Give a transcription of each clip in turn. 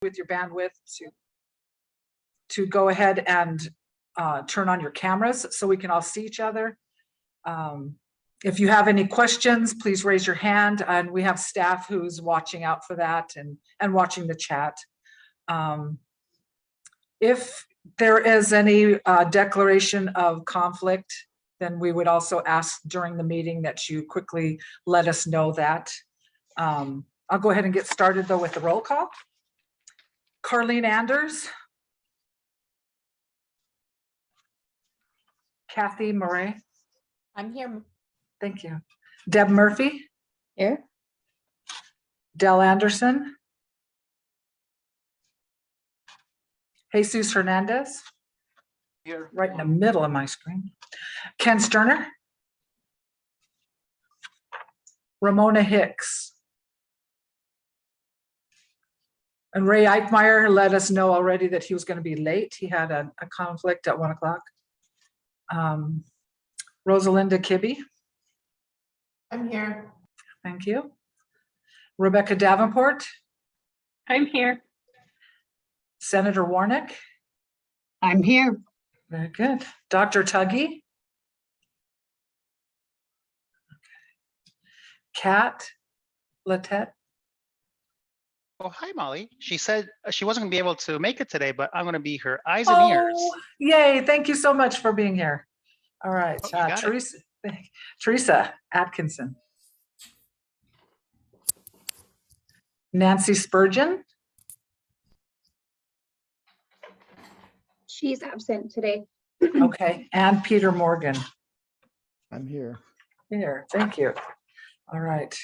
with your bandwidth to go ahead and turn on your cameras so we can all see each other. If you have any questions, please raise your hand, and we have staff who's watching out for that and watching the chat. If there is any declaration of conflict, then we would also ask during the meeting that you quickly let us know that. I'll go ahead and get started though with the roll call. Carlene Anders. Kathy Murray. I'm here. Thank you. Deb Murphy. Here. Dell Anderson. Jesus Hernandez. Here. Right in the middle of my screen. Ken Sterner. Ramona Hicks. And Ray Eichmeyer let us know already that he was going to be late. He had a conflict at 1 o'clock. Rosalinda Kibbe. I'm here. Thank you. Rebecca Davenport. I'm here. Senator Warnick. I'm here. Very good. Dr. Tuggy. Kat Letette. Oh, hi, Molly. She said she wasn't going to be able to make it today, but I'm going to be her eyes and ears. Oh, yay. Thank you so much for being here. All right. Oh, you got it. Teresa Atkinson. Nancy Spurgeon. She's absent today. Okay. And Peter Morgan. I'm here. Here. Thank you. All right.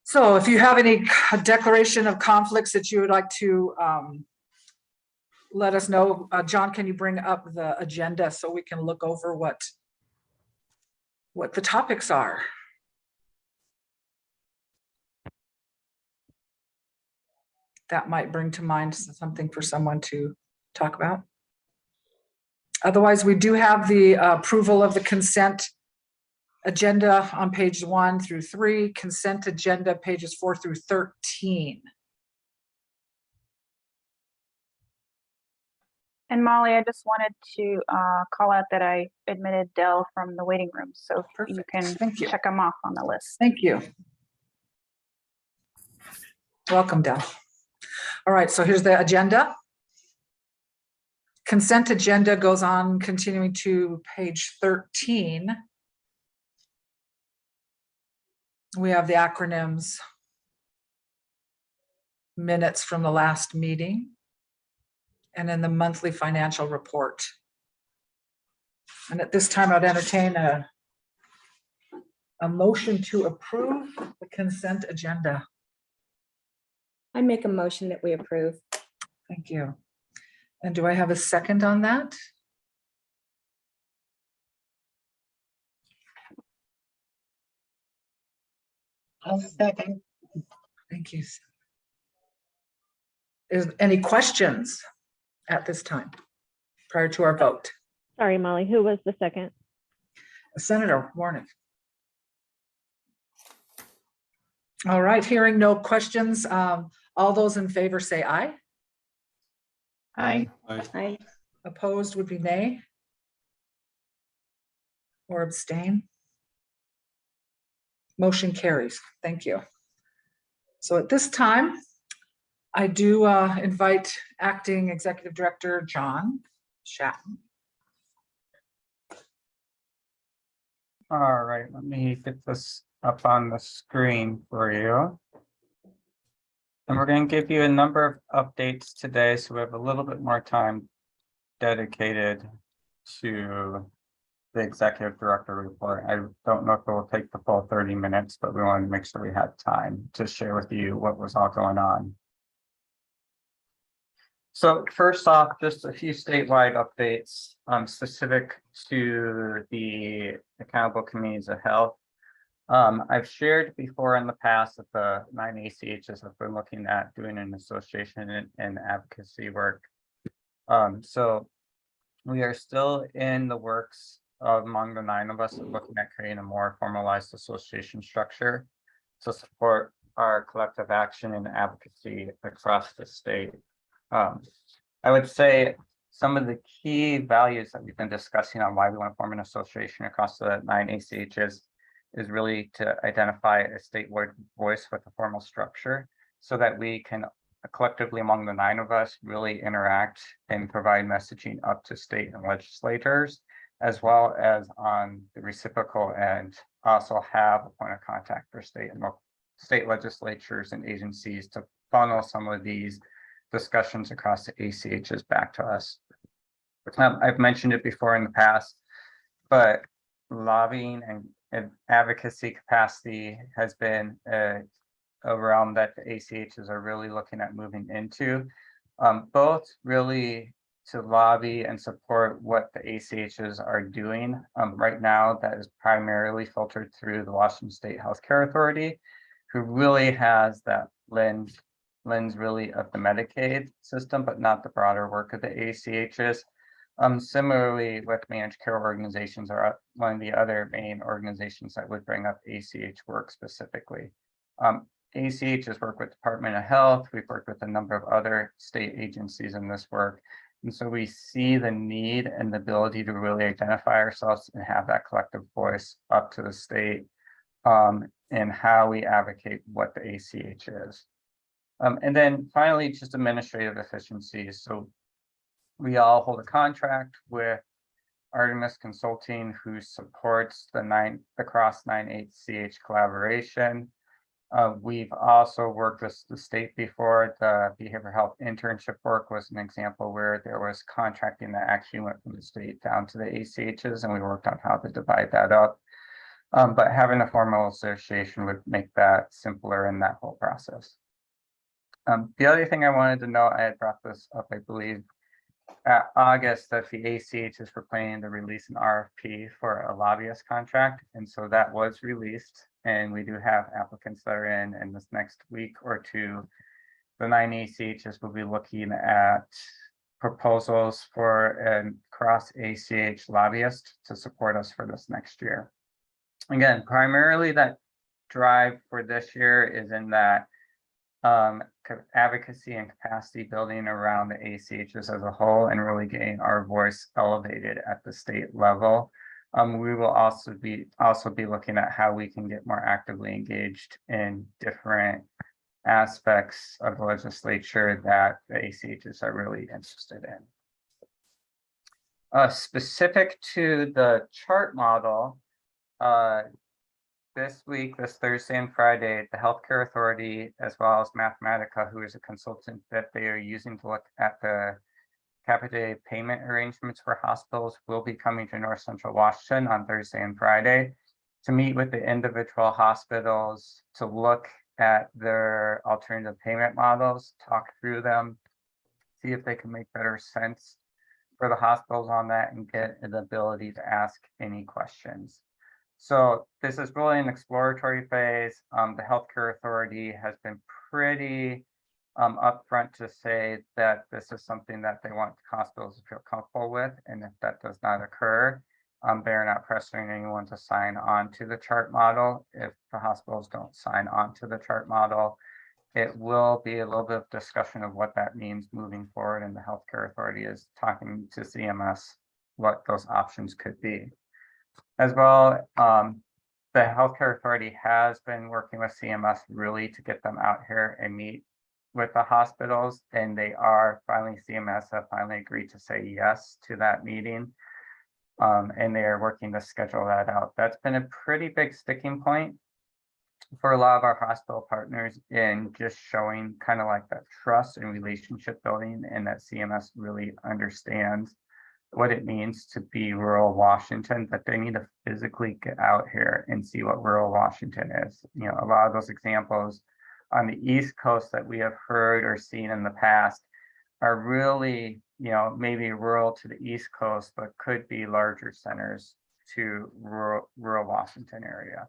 So if you have any declaration of conflicts that you would like to let us know, John, can you bring up the agenda so we can look over what the topics are? That might bring to mind something for someone to talk about. Otherwise, we do have the approval of the consent agenda on page 1 through 3, consent agenda pages 4 through 13. And Molly, I just wanted to call out that I admitted Dell from the waiting room, so Perfect. you can Thank you. check them off on the list. Thank you. Welcome, Dell. All right, so here's the agenda. Consent agenda goes on continuing to page 13. We have the acronyms, minutes from the last meeting, and then the monthly financial report. And at this time, I'd entertain a motion to approve the consent agenda. I make a motion that we approve. Thank you. And do I have a second on that? I'll second. Thank you. Is any questions at this time prior to our vote? Sorry, Molly, who was the second? Senator Warnick. All right, hearing no questions, all those in favor say aye. Aye. Aye. Opposed would be nay. Or abstain. Motion carries. Thank you. So at this time, I do invite Acting Executive Director John Shatton. All right, let me get this up on the screen for you. And we're going to give you a number of updates today, so we have a little bit more time dedicated to the Executive Director report. I don't know if it will take the full 30 minutes, but we wanted to make sure we had time to share with you what was all going on. So first off, just a few statewide updates specific to the accountable communities of health. I've shared before in the past that the 9 ACHs have been looking at doing an association and advocacy work. So we are still in the works among the 9 of us looking at creating a more formalized association structure to support our collective action and advocacy across the state. I would say some of the key values that we've been discussing on why we want to form an association across the 9 ACHs is really to identify a statewide voice with a formal structure so that we can collectively among the 9 of us really interact and provide messaging up to state and legislators, as well as on the reciprocal end, also have a point of contact for state legislatures and agencies to funnel some of these discussions across the ACHs back to us. I've mentioned it before in the past, but lobbying and advocacy capacity has been a realm that the ACHs are really looking at moving into, both really to lobby and support what the ACHs are doing. Right now, that is primarily filtered through the Washington State Healthcare Authority, who really has that lens really of the Medicaid system, but not the broader work of the ACHs. Similarly, with managed care organizations are one of the other main organizations that would bring up ACH work specifically. ACHs work with Department of Health. We've worked with a number of other state agencies in this work. And so we see the need and the ability to really identify ourselves and have that collective voice up to the state and how we advocate what the ACH is. And then finally, just administrative efficiencies. So we all hold a contract with Artemis Consulting, who supports the cross 9 ACH collaboration. We've also worked with the state before. The behavioral health internship work was an example where there was contracting that actually went from the state down to the ACHs, and we worked on how to divide that up. But having a formal association would make that simpler in that whole process. The other thing I wanted to know, I had brought this up, I believe, at August, that the ACHs were planning to release an RFP for a lobbyist contract. And so that was released, and we do have applicants that are in this next week or two. The 9 ACHs will be looking at proposals for a cross ACH lobbyist to support us for this next year. Again, primarily that drive for this year is in that advocacy and capacity building around the ACHs as a whole and really getting our voice elevated at the state level. We will also be looking at how we can get more actively engaged in different aspects of the legislature that the ACHs are really interested in. Specific to the chart model, this week, this Thursday and Friday, the Healthcare Authority, as well as Mathematica, who is a consultant that they are using to look at the capitated payment arrangements for hospitals, will be coming to North Central Washington on Thursday and Friday to meet with the individual hospitals to look at their alternative payment models, talk through them, see if they can make better sense for the hospitals on that, and get the ability to ask any questions. So this is really an exploratory phase. The Healthcare Authority has been pretty upfront to say that this is something that they want hospitals to feel comfortable with. And if that does not occur, they're not pressuring anyone to sign on to the chart model. If the hospitals don't sign on to the chart model, it will be a little bit of discussion of what that means moving forward. And the Healthcare Authority is talking to CMS what those options could be. As well, the Healthcare Authority has been working with CMS really to get them out here and meet with the hospitals, and CMS have finally agreed to say yes to that meeting, and they are working to schedule that out. That's been a pretty big sticking point for a lot of our hospital partners in just showing kind of like that trust and relationship building, and that CMS really understands what it means to be rural Washington, that they need to physically get out here and see what rural Washington is. You know, a lot of those examples on the East Coast that we have heard or seen in the past are really, you know, maybe rural to the East Coast, but could be larger centers to rural Washington area.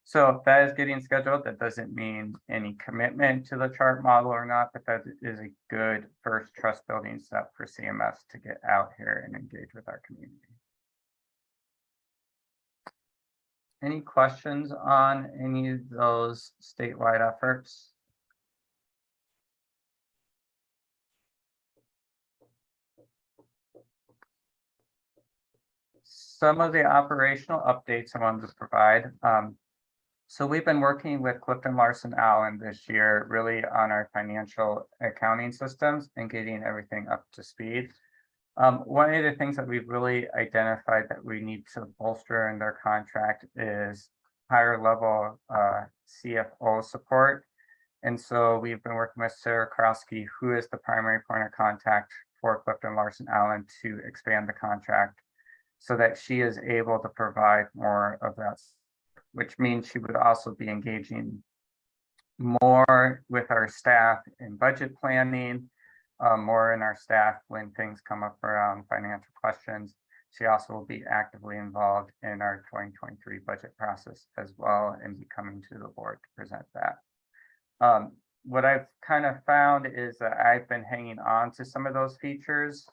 So if that is getting scheduled, that doesn't mean any commitment to the chart model or not, but that is a good first trust building step for CMS to get out here and engage with our community. any questions on any of those statewide efforts? Some of the operational updates I wanted to provide. So we've been working with Clifton Larson Allen this year, really on our financial accounting systems and getting everything up to speed. One of the things that we've really identified that we need to bolster in their contract is higher level CFO support. And so we've been working with Sarah Krosky, who is the primary point of contact for Clifton Larson Allen, to expand the contract so that she is able to provide more of that, which means she would also be engaging more with our staff in budget planning, more in our staff when things come up around financial questions. She also will be actively involved in our 2023 budget process as well and be coming to the board to present that. What I've kind of found is that I've been hanging on to some of those features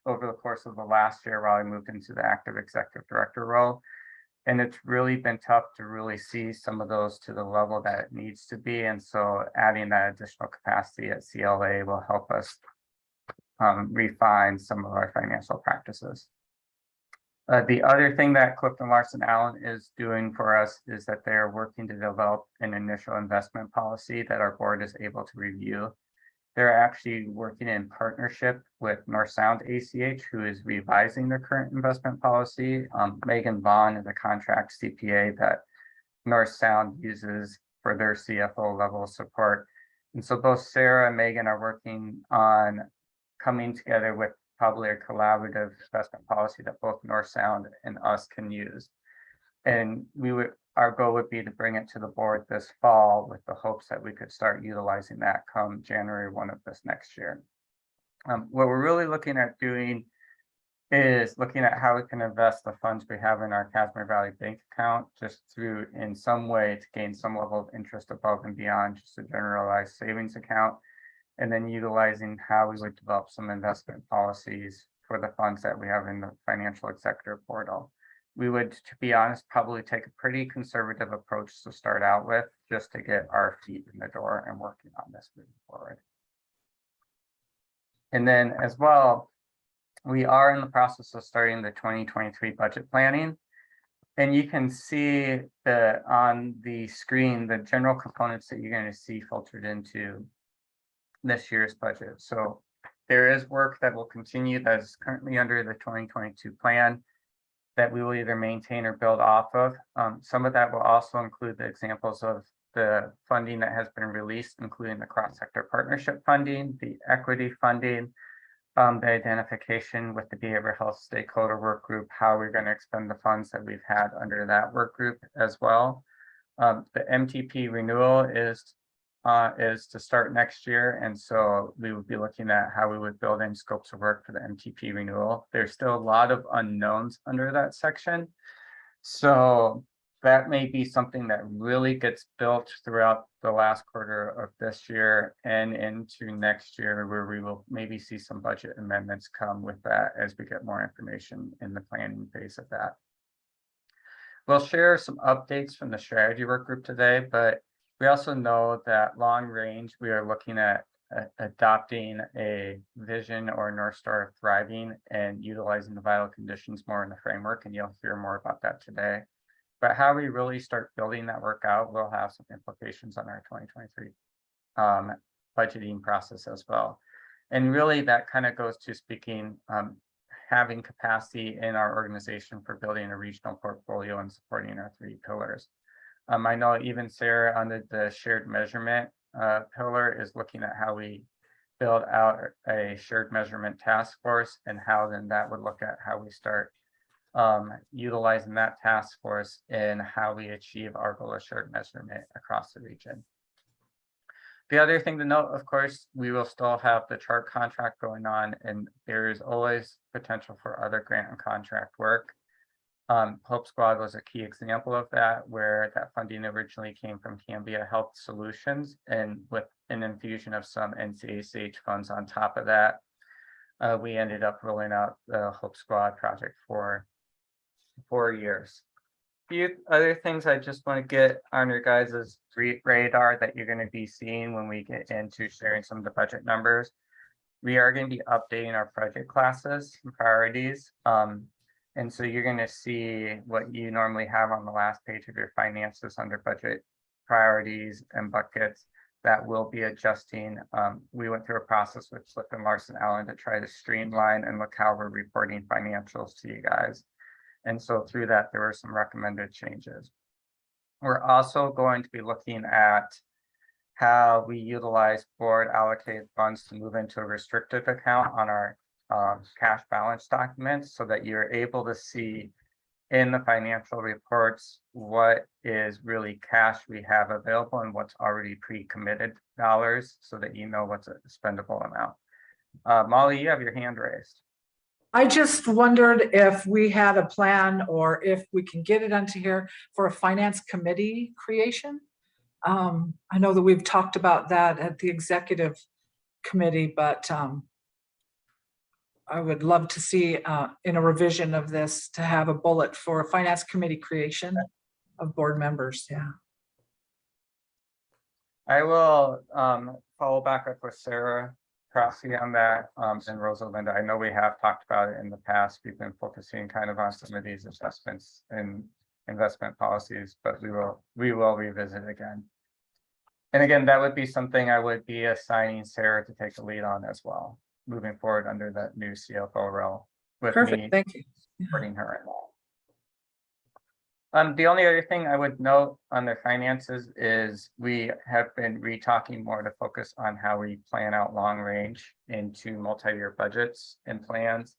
over the course of the last year while I moved into the active executive director role. And it's really been tough to really see some of those to the level that it needs to be. And so adding that additional capacity at CLA will help us refine some of our financial practices. The other thing that Clifton Larson Allen is doing for us is that they are working to develop an initial investment policy that our board is able to review. They're actually working in partnership with North Sound ACH, who is revising their current investment policy. Megan Vaughn is a contract CPA that North Sound uses for their CFO level support. And so both Sarah and Megan are working on coming together with probably a collaborative investment policy that both North Sound and us can use. And our goal would be to bring it to the board this fall with the hopes that we could start utilizing that come January 1 of this next year. What we're really looking at doing is looking at how we can invest the funds we have in our Casimir Valley Bank account, just through in some way to gain some level of interest above and beyond just a generalized savings account, and then utilizing how we would develop some investment policies for the funds that we have in the financial executive portal. We would, to be honest, probably take a pretty conservative approach to start out with, just to get our feet in the door and working on this moving forward. And then as well, we are in the process of starting the 2023 budget planning. And you can see on the screen, the general components that you're going to see filtered into this year's budget. So there is work that will continue that is currently under the 2022 plan that we will either maintain or build off of. Some of that will also include the examples of the funding that has been released, including the cross-sector partnership funding, the equity funding, the identification with the behavioral health stakeholder work group, how we're going to expend the funds that we've had under that work group as well. The MTP renewal is to start next year. And so we would be looking at how we would build in scopes of work for the MTP renewal. There's still a lot of unknowns under that section. So that may be something that really gets built throughout the last quarter of this year and into next year, where we will maybe see some budget amendments come with that as we get more information in the planning phase of that. We'll share some updates from the strategy work group today, but we also know that long range, we are looking at adopting a vision or North Star of thriving and utilizing the vital conditions more in the framework. And you'll hear more about that today. But how we really start building that work out will have some implications on our 2023 budgeting process as well. And really that kind of goes to speaking, having capacity in our organization for building a regional portfolio and supporting our 3 pillars. I know even Sarah under the shared measurement pillar is looking at how we build out a shared measurement task force, and how then that would look at how we start utilizing that task force and how we achieve our goal of shared measurement across the region. The other thing to note, of course, we will still have the chart contract going on, and there is always potential for other grant and contract work. Hope Squad was a key example of that, where that funding originally came from Cambia Health Solutions, and with an infusion of some NCACH funds on top of that, we ended up rolling out the Hope Squad project for 4 years. few other things I just want to get on your guys' radar that you're going to be seeing when we get into sharing some of the budget numbers. We are going to be updating our project classes and priorities. And so you're going to see what you normally have on the last page of your finances under budget priorities and buckets that will be adjusting. We went through a process with Clifton Larson Allen to try to streamline and look how we're reporting financials to you guys. And so through that, there were some recommended changes. We're also going to be looking at how we utilize board allocated funds to move into a restricted account on our cash balance documents so that you're able to see in the financial reports what is really cash we have available and what's already pre-committed dollars so that you know what's a spendable amount. Molly, you have your hand raised. I just wondered if we had a plan or if we can get it onto here for a finance committee creation. I know that we've talked about that at the executive committee, but I would love to see in a revision of this to have a bullet for a finance committee creation of board members. Yeah. I will follow back up with Sarah Crosby on that and Rosalinda. I know we have talked about it in the past. We've been focusing kind of on some of these assessments and investment policies, but we will revisit again. And again, that would be something I would be assigning Sarah to take the lead on as well, moving forward under that new CFO role with me Perfect. Thank you. supporting her. The only other thing I would note on the finances is we have been re-talking more to focus on how we plan out long range into multi-year budgets and plans.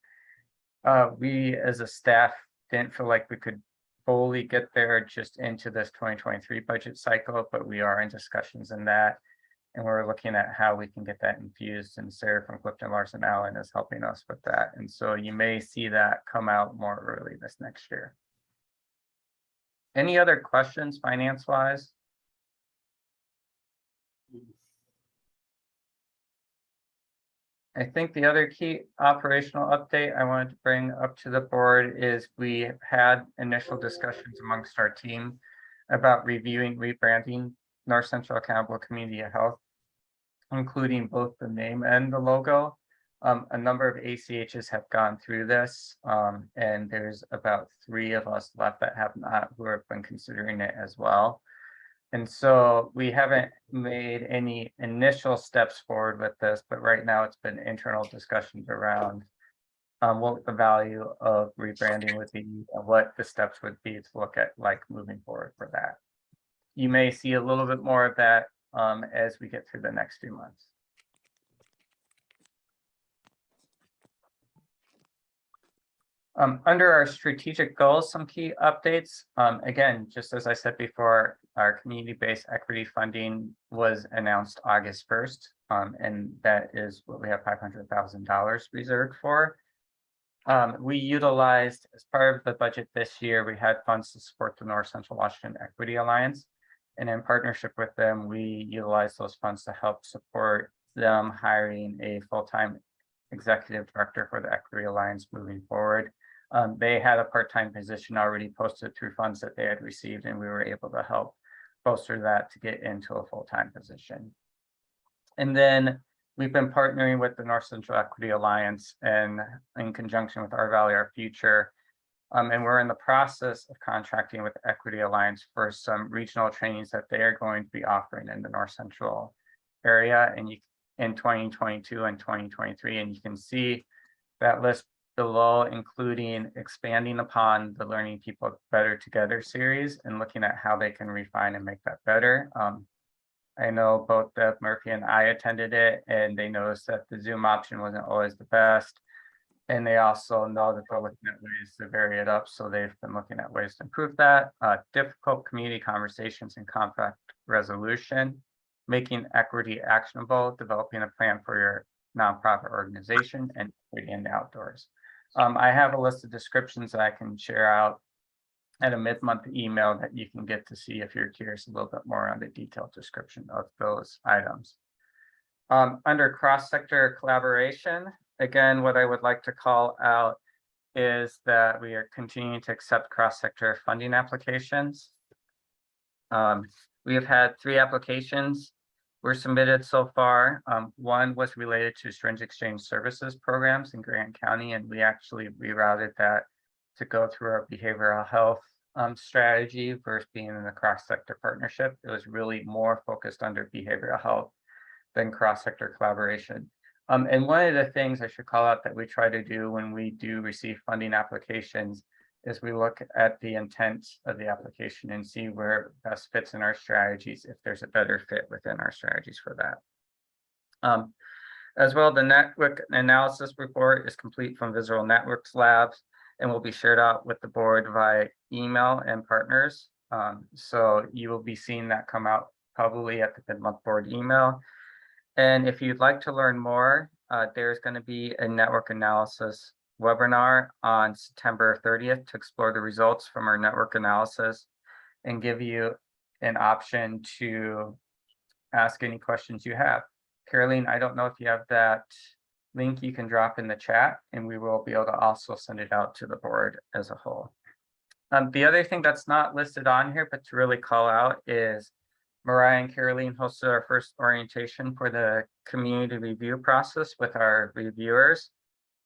We as a staff didn't feel like we could fully get there just into this 2023 budget cycle, but we are in discussions in that. And we're looking at how we can get that infused, and Sarah from Clifton Larson Allen is helping us with that. And so you may see that come out more early this next year. Any other questions finance wise? I think the other key operational update I wanted to bring up to the board is we had initial discussions amongst our team about rebranding North Central Accountable Community of Health, including both the name and the logo. A number of ACHs have gone through this, and there's about 3 of us left that have not, who have been considering it as well. And so we haven't made any initial steps forward with this, but right now it's been internal discussions around what the value of rebranding would be and what the steps would be to look at like moving forward for that. You may see a little bit more of that as we get through the next few months. Under our strategic goals, some key updates. Again, just as I said before, our community-based equity funding was announced August 1st, and that is what we have $500,000 reserved for. We utilized, as part of the budget this year, we had funds to support the North Central Washington Equity Alliance. And in partnership with them, we utilized those funds to help support them hiring a full-time executive director for the Equity Alliance moving forward. They had a part-time position already posted through funds that they had received, and we were able to help bolster that to get into a full-time position. And then we've been partnering with the North Central Equity Alliance and in conjunction with Our Valley, Our Future. And we're in the process of contracting with Equity Alliance for some regional trainings that they are going to be offering in the North Central area and in 2022 and 2023. And you can see that list below, including expanding upon the Learning People Better Together series and looking at how they can refine and make that better. I know both Deb Murphy and I attended it, and they noticed that the Zoom option wasn't always the best. And they also know that they're looking at ways to vary it up. So they've been looking at ways to improve that. Difficult community conversations and conflict resolution, making equity actionable, developing a plan for your nonprofit organization, and equity in the outdoors. I have a list of descriptions that I can share out at a mid-month email that you can get to see if you're curious a little bit more on the detailed description of those items. Under cross-sector collaboration, again, what I would like to call out is that we are continuing to accept cross-sector funding applications. We have had 3 applications were submitted so far. One was related to syringe exchange services programs in Grant County, and we actually rerouted that to go through our behavioral health strategy versus being in the cross-sector partnership. It was really more focused under behavioral health than cross-sector collaboration. And one of the things I should call out that we try to do when we do receive funding applications is we look at the intent of the application and see where it best fits in our strategies, if there's a better fit within our strategies for that. As well, the network analysis report is complete from Visual Networks Labs and will be shared out with the board via email and partners. So you will be seeing that come out probably at the mid-month board email. And if you'd like to learn more, there's going to be a network analysis webinar on September 30th to explore the results from our network analysis and give you an option to ask any questions you have. Caroline, I don't know if you have that link you can drop in the chat, and we will be able to also send it out to the board as a whole. The other thing that's not listed on here, but to really call out, is Mariah and Caroline hosted our first orientation for the community review process with our reviewers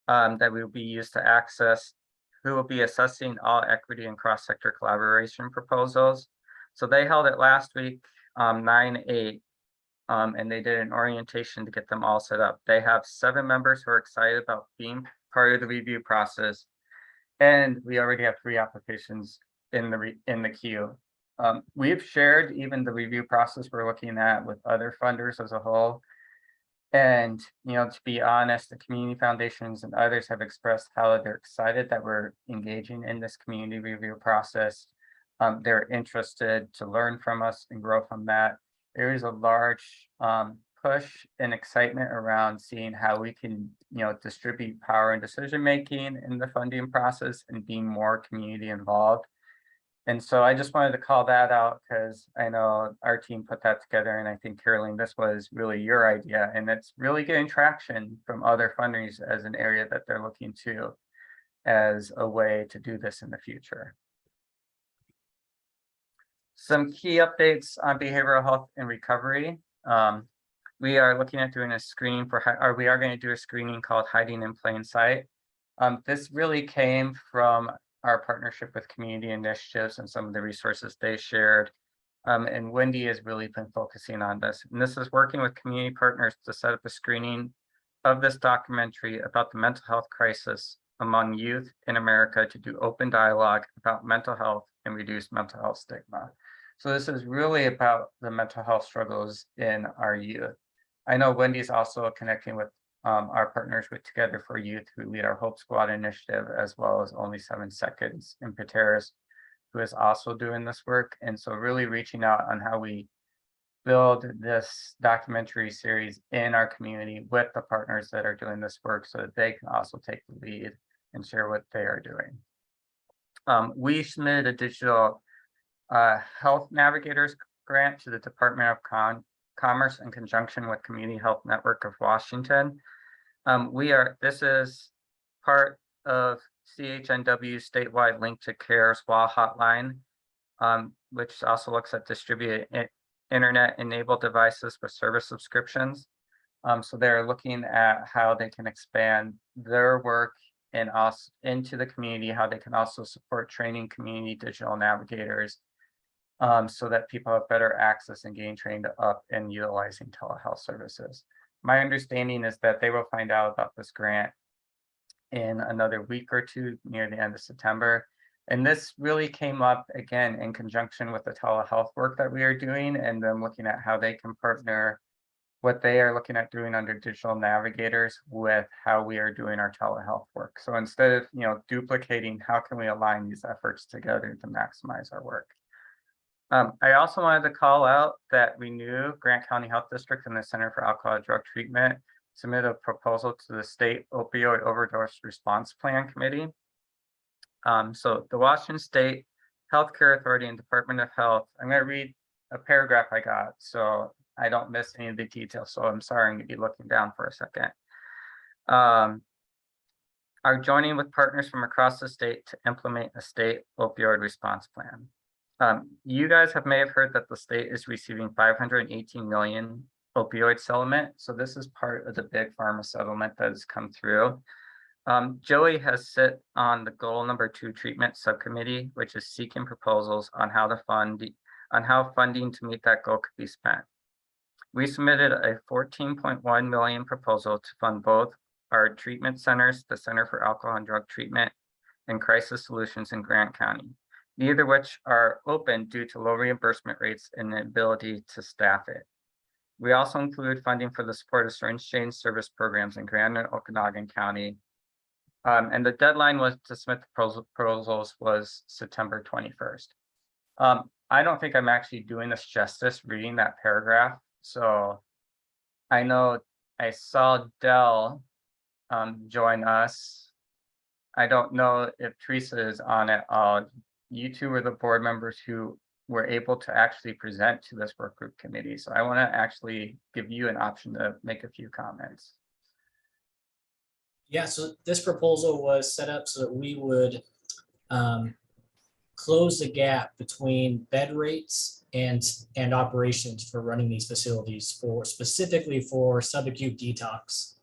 that will be used to access, who will be assessing all equity and cross-sector collaboration proposals. So they held it last week, 9/8, and they did an orientation to get them all set up. They have 7 members who are excited about being part of the review process, and we already have 3 applications in the queue. We've shared even the review process we're looking at with other funders as a whole. And, to be honest, the community foundations and others have expressed how they're excited that we're engaging in this community review process. They're interested to learn from us and grow from that. There is a large push and excitement around seeing how we can, distribute power and decision-making in the funding process and being more community involved. And so I just wanted to call that out because I know our team put that together, and I think, Caroline, this was really your idea, and it's really getting traction from other funders as an area that they're looking to as a way to do this in the future. Some key updates on behavioral health and recovery. We are looking at doing a screening we are going to do a screening called Hiding in Plain Sight. This really came from our partnership with community initiatives and some of the resources they shared. And Wendy has really been focusing on this. And this is working with community partners to set up a screening of this documentary about the mental health crisis among youth in America to do open dialogue about mental health and reduce mental health stigma. So this is really about the mental health struggles in our youth. I know Wendy's also connecting with our partners with Together for Youth, who lead our Hope Squad initiative, as well as Only 7 Seconds in Pateras, who is also doing this work. And so really reaching out on how we build this documentary series in our community with the partners that are doing this work so that they can also take the lead and share what they are doing. We submitted a digital health navigators grant to the Department of Commerce in conjunction with Community Health Network of Washington. This is part of CHNW's statewide Link to Care SWA hotline, which also looks at distributed internet-enabled devices with service subscriptions. So they're looking at how they can expand their work and also into the community, how they can also support training community digital navigators so that people have better access and getting trained up in utilizing telehealth services. My understanding is that they will find out about this grant in another week or two near the end of September. And this really came up again in conjunction with the telehealth work that we are doing, and then looking at how they can partner what they are looking at doing under digital navigators with how we are doing our telehealth work. So instead of duplicating, how can we align these efforts together to maximize our work? I also wanted to call out that we knew Grant County Health District and the Center for Alcohol and Drug Treatment submitted a proposal to the State Opioid Overdose Response Plan Committee. So the Washington State Healthcare Authority and Department of Health, I'm going to read a paragraph I got so I don't miss any of the details. So I'm sorry, I'm going to be looking down for a second. are joining with partners from across the state to implement a state opioid response plan. You guys may have heard that the state is receiving 518 million opioid settlement. So this is part of the big pharma settlement that has come through. Joey has sit on the goal number 2 treatment subcommittee, which is seeking proposals on how funding to meet that goal could be spent. We submitted a 14.1 million proposal to fund both our treatment centers, the Center for Alcohol and Drug Treatment, and Crisis Solutions in Grant County, neither of which are open due to low reimbursement rates and the ability to staff it. We also include funding for the support of syringe change service programs in Grand and Okanagan County. And the deadline was to submit the proposals was September 21st. I don't think I'm actually doing this justice reading that paragraph. So I know I saw Dell join us. I don't know if Teresa is on it. You two were the board members who were able to actually present to this work group committee. So I want to actually give you an option to make a few comments. Yeah, so this proposal was set up so that we would close the gap between bed rates and operations for running these facilities specifically for subacute detox.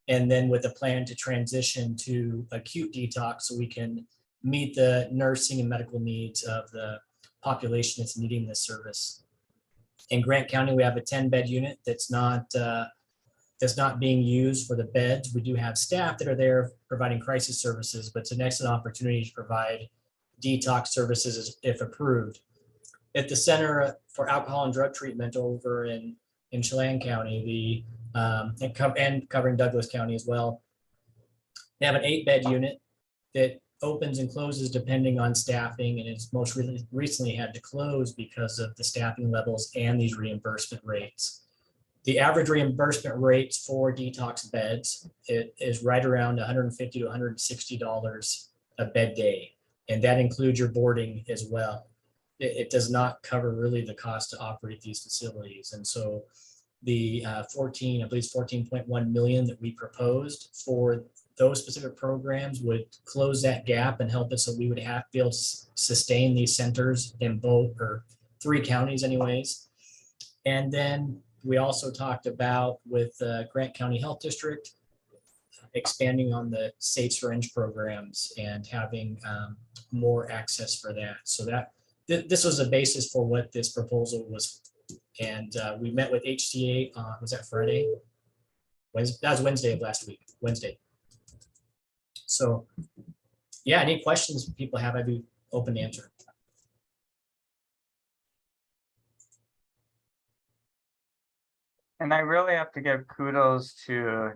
And then with a plan to transition to acute detox so we can meet the nursing and medical needs of the population that's needing this service. In Grant County, we have a 10-bed unit that's not being used for the beds. We do have staff that are there providing crisis services, but it's an excellent opportunity to provide detox services if approved. At the Center for Alcohol and Drug Treatment over in Chelan County, and covering Douglas County as well, they have an 8-bed unit that opens and closes depending on staffing, and it's most recently had to close because of the staffing levels and these reimbursement rates. The average reimbursement rates for detox beds, it is right around $150 to $160 a bed day. And that includes your boarding as well. It does not cover really the cost to operate these facilities. And so the 14.1 million that we proposed for those specific programs would close that gap and help us so we would be able to sustain these centers in both or 3 counties anyways. And then we also talked about with Grant County Health District, expanding on the safe syringe programs and having more access for that. So that this was the basis for what this proposal was. And we met with HCA, was that Friday? That was Wednesday of last week, Wednesday. So yeah, any questions people have, I'd be open to answer. And I really have to give kudos to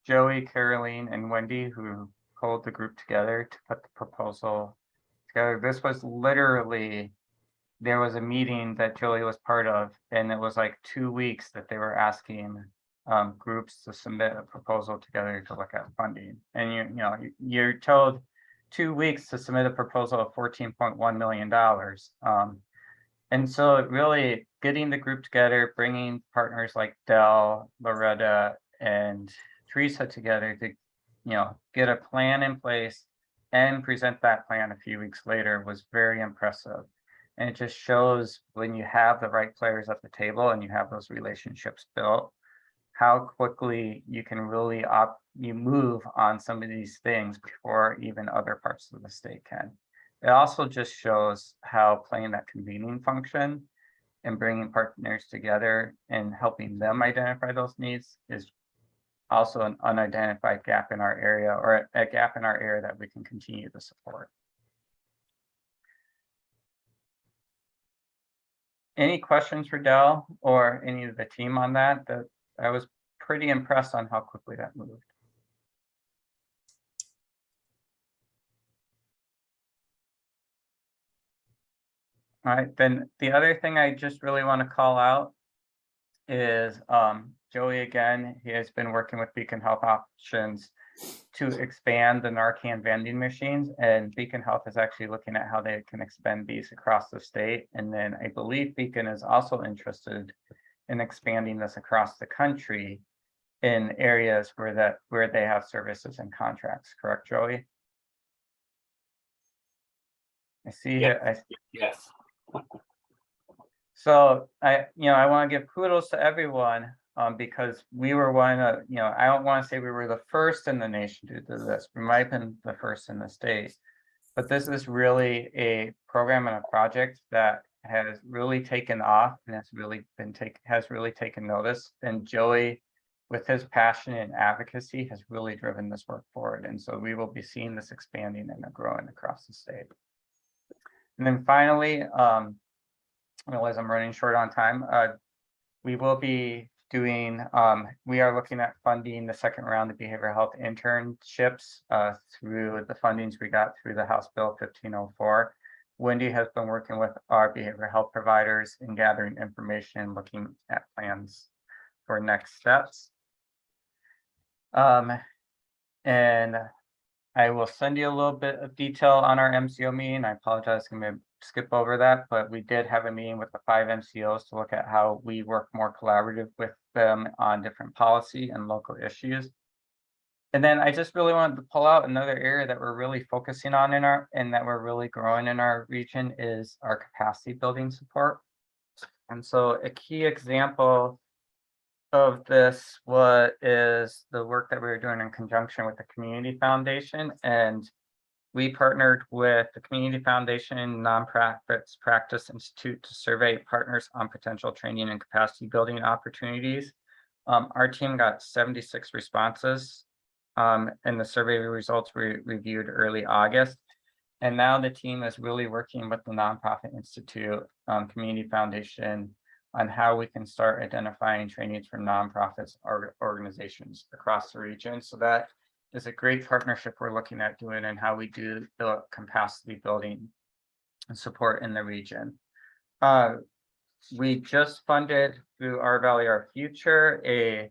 Joey, Caroline, and Wendy, who pulled the group together to put the proposal together. This was literally, there was a meeting that Joey was part of, and it was like 2 weeks that they were asking groups to submit a proposal together to look at funding. And you're told 2 weeks to submit a proposal of $14.1 million. And so it really getting the group together, bringing partners like Dell, Loretta, and Teresa together to, get a plan in place and present that plan a few weeks later was very impressive. And it just shows when you have the right players at the table and you have those relationships built, how quickly you can really you move on some of these things before even other parts of the state can. It also just shows how playing that convening function and bringing partners together and helping them identify those needs is also an unidentified gap in our area, or a gap in our area that we can continue to support. Any questions for Dell or any of the team on that? I was pretty impressed on how quickly that moved. All right, then the other thing I just really want to call out is Joey again. He has been working with Beacon Health Options to expand the Narcan vending machines, and Beacon Health is actually looking at how they can expand these across the state. And then I believe Beacon is also interested in expanding this across the country. in areas where they have services and contracts, correct, Joey? I see it. Yes. So I want to give kudos to everyone because we were one of, I don't want to say we were the first in the nation to do this. We might have been the first in the state, but this is really a program and a project that has really taken off and has really taken notice. And Joey, with his passion and advocacy, has really driven this work forward. And so we will be seeing this expanding and growing across the state. And then finally, realize I'm running short on time. We will be doing, we are looking at funding the second round of behavioral health internships through the fundings we got through the House Bill 1504. Wendy has been working with our behavioral health providers in gathering information, looking at plans for next steps. And I will send you a little bit of detail on our MCO meeting. I apologize, I'm going to skip over that, but we did have a meeting with the 5 MCOs to look at how we work more collaborative with them on different policy and local issues. And then I just really wanted to pull out another area that we're really focusing on and that we're really growing in our region is our capacity building support. And so a key example of this is the work that we were doing in conjunction with the Community Foundation, and we partnered with the Community Foundation Nonprofits Practice Institute to survey partners on potential training and capacity building opportunities. Our team got 76 responses, and the survey results were reviewed early August. And now the team is really working with the Nonprofit Institute, Community Foundation, on how we can start identifying trainings from nonprofits or organizations across the region. So that is a great partnership we're looking at doing and how we do the capacity building and support in the region. We just funded through Our Valley, Our Future, a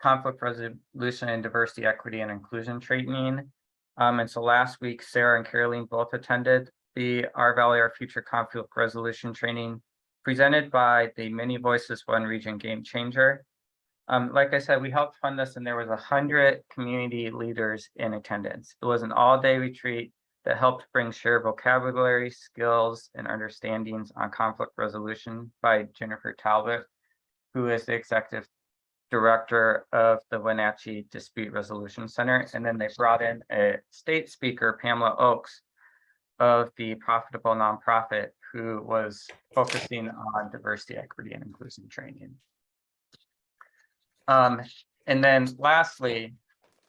conflict resolution and diversity, equity, and inclusion training. And so last week, Sarah and Caroline both attended the Our Valley, Our Future conflict resolution training presented by the Many Voices One Region Game Changer. Like I said, we helped fund this and there was 100 community leaders in attendance. It was an all-day retreat that helped bring shared vocabulary, skills, and understandings on conflict resolution by Jennifer Talbot, who is the executive director of the Wenatchee Dispute Resolution Center. And then they brought in a state speaker, Pamela Oakes, of the Profitable Nonprofit, who was focusing on diversity, equity, and inclusion training. And then lastly,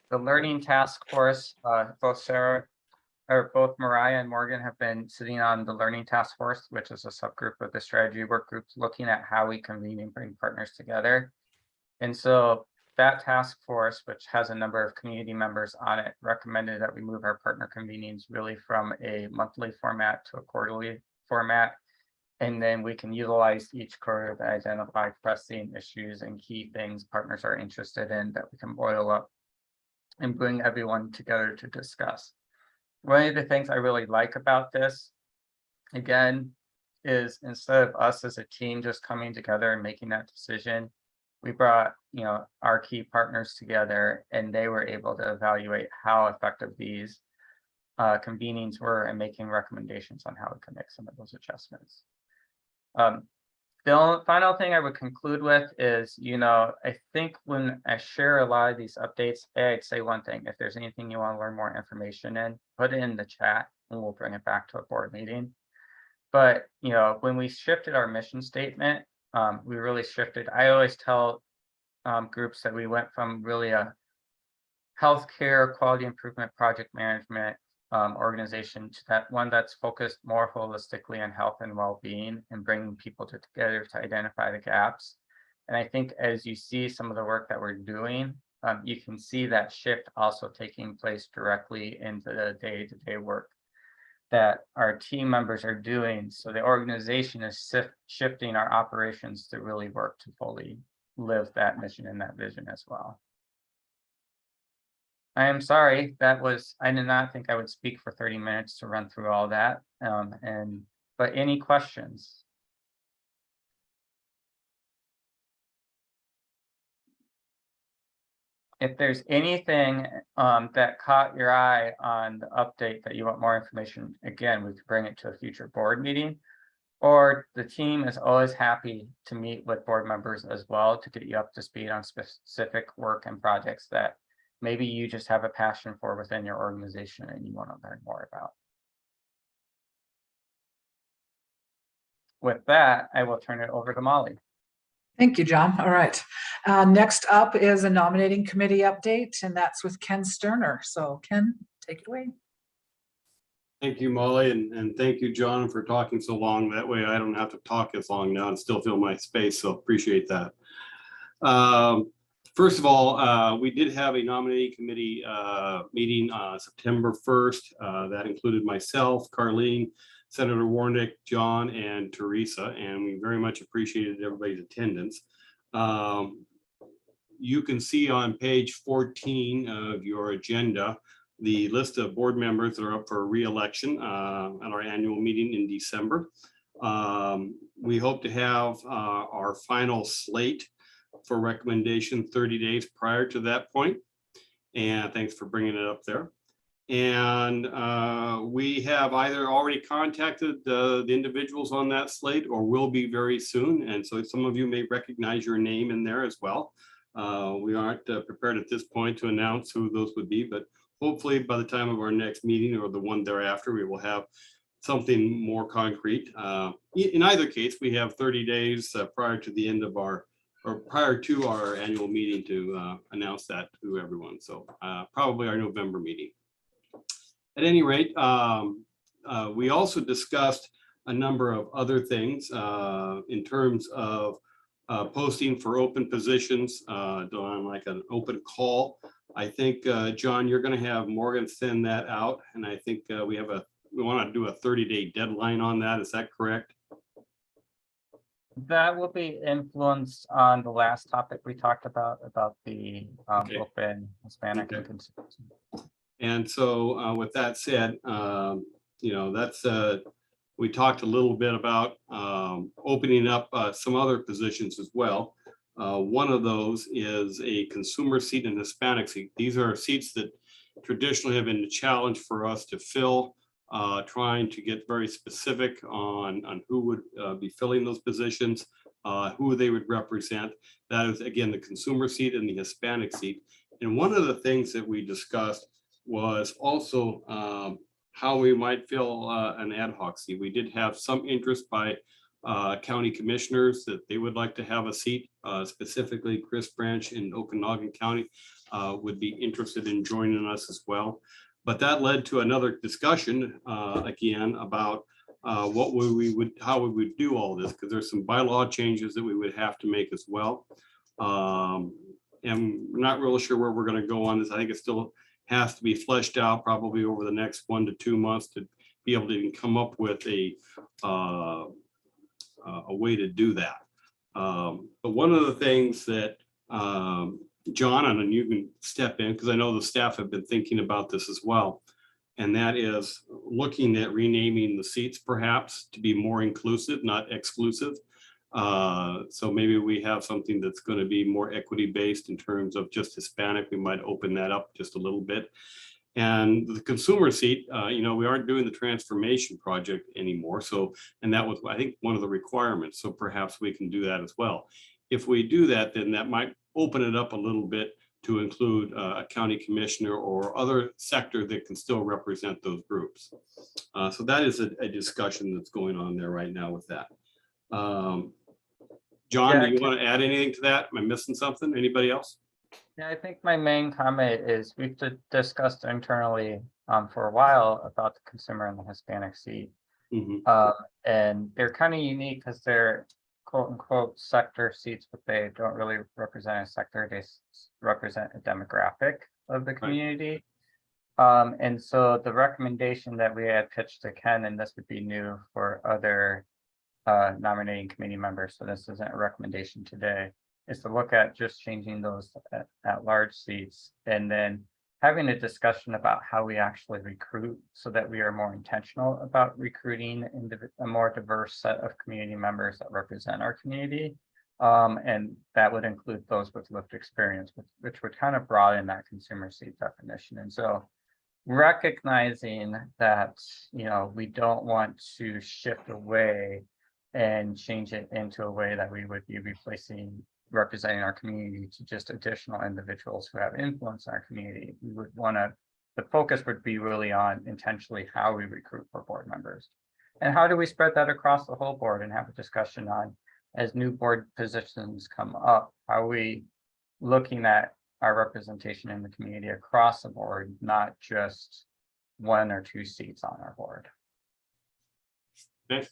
the Learning Task Force, both Mariah and Morgan have been sitting on the Learning Task Force, which is a subgroup of the strategy work group, looking at how we convene and bring partners together. And so that task force, which has a number of community members on it, recommended that we move our partner convenings really from a monthly format to a quarterly format. And then we can utilize each quarter to identify pressing issues and key things partners are interested in that we can boil up and bring everyone together to discuss. One of the things I really like about this, again, is instead of us as a team just coming together and making that decision, we brought our key partners together and they were able to evaluate how effective these convenings were and making recommendations on how we can make some of those adjustments. The final thing I would conclude with is, I think when I share a lot of these updates, I'd say one thing: if there's anything you want to learn more information in, put it in the chat and we'll bring it back to a board meeting. But, when we shifted our mission statement, we really shifted. I always tell groups that we went from really a healthcare quality improvement project management organization to that one that's focused more holistically on health and well-being and bringing people together to identify the gaps. And I think as you see some of the work that we're doing, you can see that shift also taking place directly into the day-to-day work that our team members are doing. So the organization is shifting our operations to really work to fully live that mission and that vision as well. I am sorry, I did not think I would speak for 30 minutes to run through all that. But any questions? if there's anything that caught your eye on the update that you want more information, again, we could bring it to a future board meeting. Or the team is always happy to meet with board members as well to get you up to speed on specific work and projects that maybe you just have a passion for within your organization and you want to learn more about. With that, I will turn it over to Molly. Thank you, John. All right. Next up is a nominating committee update, and that's with Ken Sterner. So Ken, take it away. Thank you, Molly, and thank you, John, for talking so long. That way I don't have to talk as long now and still fill my space, so appreciate that. First of all, we did have a nominating committee meeting September 1st. That included myself, Carlene, Senator Warnick, John, and Teresa, and we very much appreciated everybody's attendance. You can see on page 14 of your agenda the list of board members that are up for re-election at our annual meeting in December. We hope to have our final slate for recommendation 30 days prior to that point. And thanks for bringing it up there. And we have either already contacted the individuals on that slate or will be very soon. And so some of you may recognize your name in there as well. We aren't prepared at this point to announce who those would be, but hopefully by the time of our next meeting or the one thereafter, we will have something more concrete. In either case, we have 30 days prior to the end of our, or prior to our annual meeting to announce that to everyone. So probably our November meeting. At any rate, we also discussed a number of other things in terms of posting for open positions, on like an open call. I think, John, you're going to have Morgan send that out. And I think we want to do a 30-day deadline on that. Is that correct? That will be influenced on the last topic we talked about the Okay. open Hispanic Okay. and consumer. And so with that said, that's we talked a little bit about opening up some other positions as well. One of those is a consumer seat and Hispanic seat. These are seats that traditionally have been a challenge for us to fill, trying to get very specific on who would be filling those positions, who they would represent. That is, again, the consumer seat and the Hispanic seat. And one of the things that we discussed was also how we might fill an ad hoc seat. We did have some interest by county commissioners that they would like to have a seat, specifically Chris Branch in Okanagan County would be interested in joining us as well. But that led to another discussion again about how we would do all this, because there's some bylaw changes that we would have to make as well. And we're not really sure where we're going to go on this. I think it still has to be fleshed out probably over the next 1 to 2 months to be able to even come up with a way to do that. But one of the things that John, and you can step in because I know the staff have been thinking about this as well, and that is looking at renaming the seats perhaps to be more inclusive, not exclusive. So maybe we have something that's going to be more equity based in terms of just Hispanic. We might open that up just a little bit. And the consumer seat, we aren't doing the transformation project anymore. So, and that was, I think, one of the requirements. So perhaps we can do that as well. If we do that, then that might open it up a little bit to include a county commissioner or other sector that can still represent those groups. So that is a discussion that's going on there right now with that. John, do you want to add anything to that? Am I missing something? Anybody else? Yeah, I think my main comment is we've discussed internally for a while about the consumer and the Hispanic seat. Mm-hmm. And they're kind of unique because they're quote unquote sector seats, but they don't really represent a sector. They represent a demographic of the community. Right. And so the recommendation that we had pitched to Ken, and this would be new for other nominating committee members, so this isn't a recommendation today, is to look at just changing those at large seats and then having a discussion about how we actually recruit so that we are more intentional about recruiting a more diverse set of community members that represent our community. And that would include those with lived experience, which would kind of broaden that consumer seat definition. And so recognizing that, we don't want to shift away and change it into a way that we would be representing our community to just additional individuals who have influence in our community. We would want to, the focus would be really on intentionally how we recruit for board members. And how do we spread that across the whole board and have a discussion on, as new board positions come up, how are we looking at our representation in the community across the board, not just 1 or 2 seats on our board. Okay.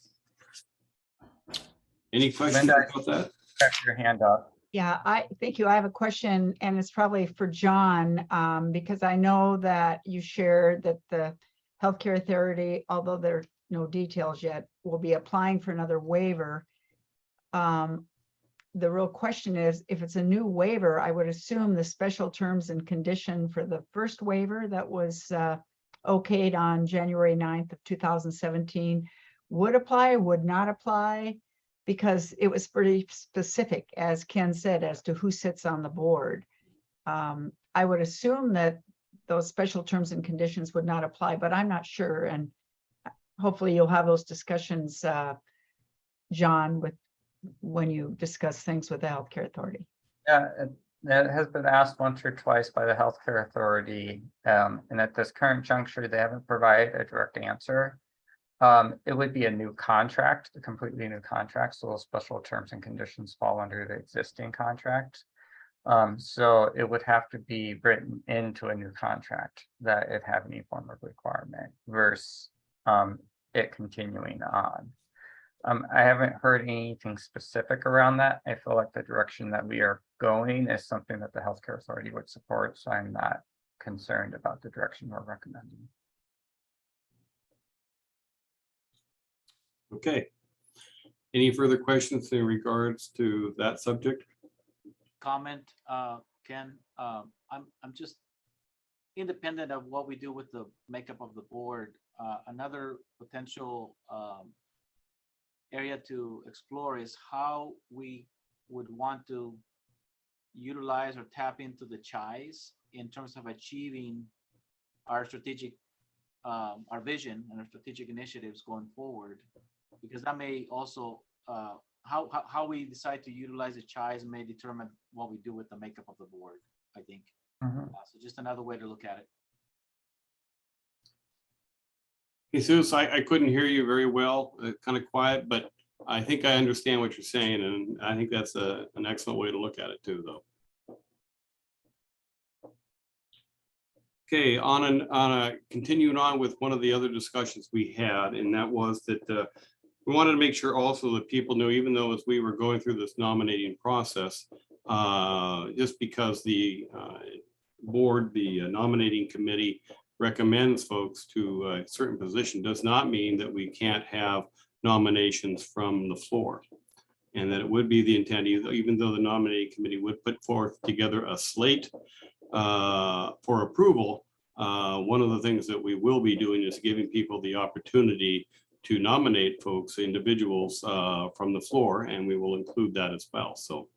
Any questions Linda, about that? Check your hand up. Yeah, thank you. I have a question, and it's probably for John, because I know that you shared that the Healthcare Authority, although there are no details yet, will be applying for another waiver. The real question is, if it's a new waiver, I would assume the special terms and condition for the first waiver that was okayed on January 9th of 2017 would apply, would not apply, because it was pretty specific, as Ken said, as to who sits on the board. I would assume that those special terms and conditions would not apply, but I'm not sure. And hopefully you'll have those discussions, John, when you discuss things with the Healthcare Authority. Yeah, it has been asked once or twice by the Healthcare Authority, and at this current juncture, they haven't provided a direct answer. It would be a new contract, a completely new contract, so those special terms and conditions fall under the existing contract. So it would have to be written into a new contract that it have any form of requirement versus it continuing on. I haven't heard anything specific around that. I feel like the direction that we are going is something that the Healthcare Authority would support, so I'm not concerned about the direction we're recommending. Okay. Any further questions in regards to that subject? Comment, Ken, I'm just independent of what we do with the makeup of the board. Another potential area to explore is how we would want to utilize or tap into the CHIs in terms of achieving our strategic, our vision and our strategic initiatives going forward, because that may also, how we decide to utilize the CHIs may determine what we do with the makeup of the board, I think. So just another way to look at it. Jesus, I couldn't hear you very well, kind of quiet, but I think I understand what you're saying, and I think that's an excellent way to look at it too, though. Okay, continuing on with one of the other discussions we had, and that was that we wanted to make sure also that people knew, even though as we were going through this nominating process, just because the board, the nominating committee recommends folks to a certain position does not mean that we can't have nominations from the floor. And that it would be the intent, even though the nominating committee would put forth together a slate for approval, one of the things that we will be doing is giving people the opportunity to nominate folks, individuals from the floor, and we will include that as well. So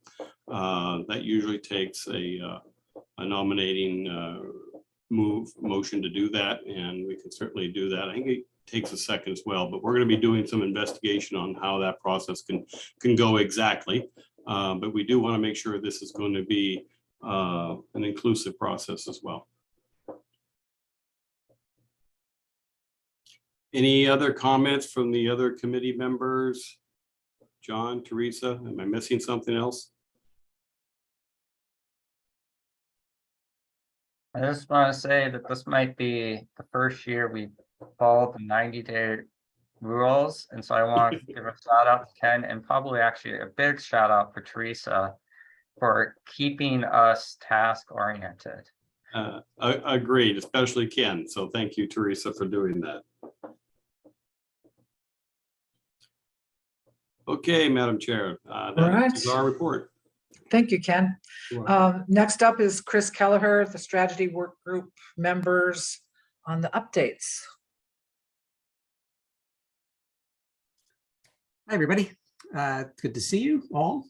that usually takes a nominating motion to do that, and we can certainly do that. I think it takes a second as well, but we're going to be doing some investigation on how that process can go exactly. But we do want to make sure this is going to be an inclusive process as well. Any other comments from the other committee members? John, Teresa, am I missing something else? I just want to say that this might be the first year we followed the 90-day rules. And so I want to give a shout out to Ken, and probably actually a big shout out for Teresa for keeping us task oriented. Agreed, especially Ken. So thank you, Teresa, for doing that. Okay, Madam Chair, that is our report. Thank you, Ken. Next up is Chris Kelleher, the strategy work group members on the updates. Hi, everybody. Good to see you all.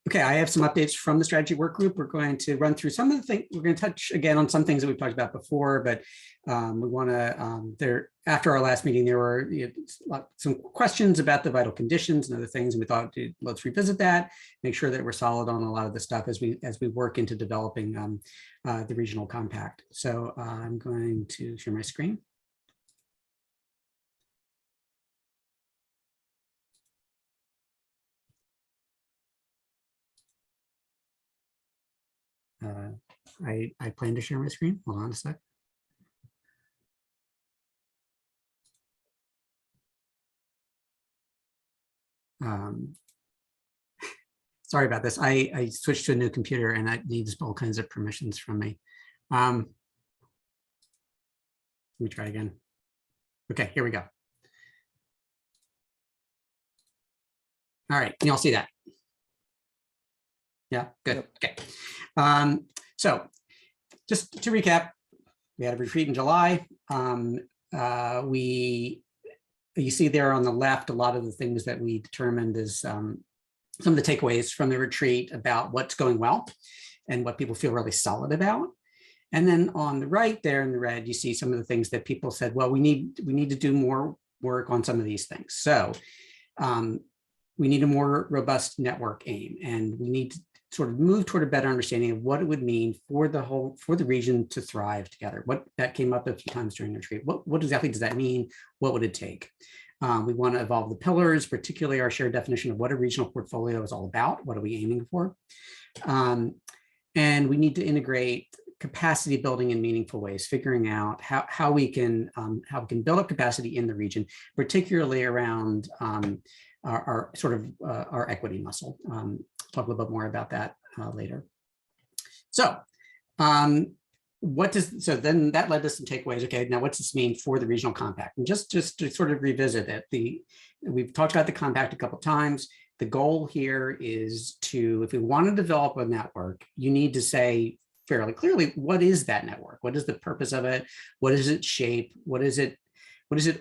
Okay, I have some updates from the strategy work group. We're going to run through some of the things. We're going to touch again on some things that we've talked about before, but we want to, after our last meeting, there were some questions about the vital conditions and other things. And we thought, let's revisit that, make sure that we're solid on a lot of the stuff as we work into developing the regional compact. So I'm going to share my screen. I plan to share my screen. Hold on a sec. Sorry about this. I switched to a new computer and that needs all kinds of permissions from me. Let me try again. Okay, here we go. All right, can you all see that? Yeah, good. Okay. So just to recap, we had a retreat in July. You see there on the left a lot of the things that we determined as some of the takeaways from the retreat about what's going well and what people feel really solid about. And then on the right there in the red, you see some of the things that people said, well, we need to do more work on some of these things. So we need a more robust network aim, and we need to sort of move toward a better understanding of what it would mean for the region to thrive together. What that came up a few times during the retreat. What exactly does that mean? What would it take? We want to evolve the pillars, particularly our shared definition of what a regional portfolio is all about. What are we aiming for? And we need to integrate capacity building in meaningful ways, figuring out how we can build up capacity in the region, particularly around our equity muscle. Talk a little bit more about that later. So then that led to some takeaways. Okay, now what's this mean for the regional compact? And just to sort of revisit it, we've talked about the compact a couple of times. The goal here is to, if we want to develop a network, you need to say fairly clearly, what is that network? What is the purpose of it? What is its shape? What is it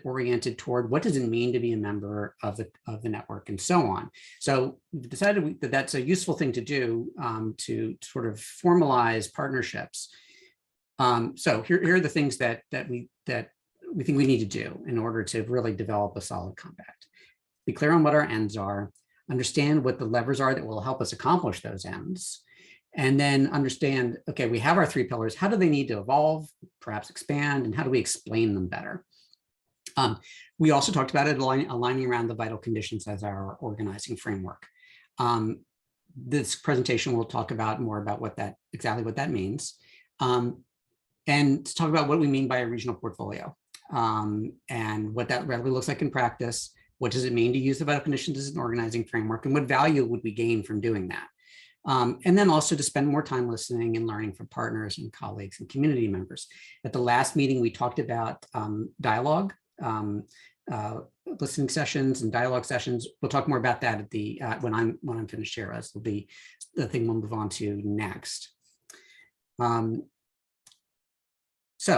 oriented toward? What does it mean to be a member of the network, and so on? So we've decided that that's a useful thing to do to sort of formalize partnerships. So here are the things that we think we need to do in order to really develop a solid compact. Be clear on what our ends are, understand what the levers are that will help us accomplish those ends, and then understand, okay, we have our three pillars. How do they need to evolve, perhaps expand, and how do we explain them better? We also talked about it aligning around the vital conditions as our organizing framework. This presentation will talk about more about exactly what that means, and to talk about what we mean by a regional portfolio, and what that really looks like in practice. What does it mean to use the vital conditions as an organizing framework, and what value would we gain from doing that? And then also to spend more time listening and learning from partners and colleagues and community members. At the last meeting, we talked about dialogue, listening sessions and dialogue sessions. We'll talk more about that at when I'm finished here, as will be the thing we'll move on to next. So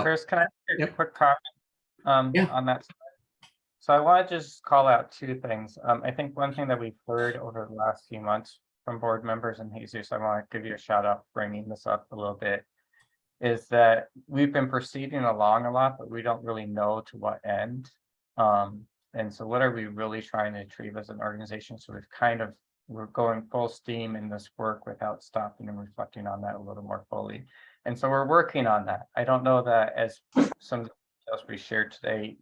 Chris, can I make a quick comment Yeah. on that? So I want to just call out two things. I think one thing that we've heard over the last few months from board members, and Jesus, I want to give you a shout out for bringing this up a little bit, is that we've been proceeding along a lot, but we don't really know to what end. And so what are we really trying to achieve as an organization? So we're going full steam in this work without stopping and reflecting on that a little more fully. And so we're working on that. I don't know that as some of the details we shared today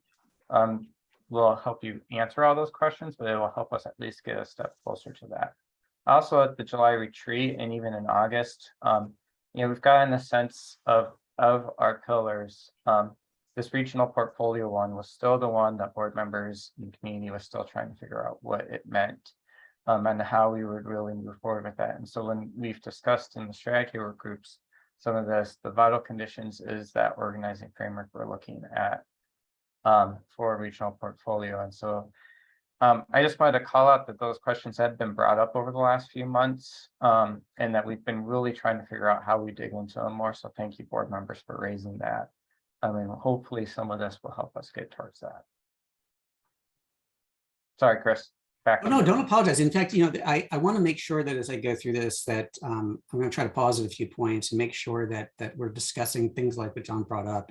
will help you answer all those questions, but it will help us at least get a step closer to that. Also at the July retreat and even in August, we've gotten a sense of our pillars. This regional portfolio one was still the one that board members and community was still trying to figure out what it meant, and how we would really move forward with that. And so when we've discussed in the strategy work groups, some of this, the vital conditions is that organizing framework we're looking at for a regional portfolio. And so I just wanted to call out that those questions have been brought up over the last few months, and that we've been really trying to figure out how we dig into them more. So thank you, board members, for raising that. I mean, hopefully some of this will help us get towards that. Sorry, Chris. back. Oh, no, don't apologize. In fact, I want to make sure that as I go through this, that I'm going to try to pause at a few points and make sure that we're discussing things like what John brought up.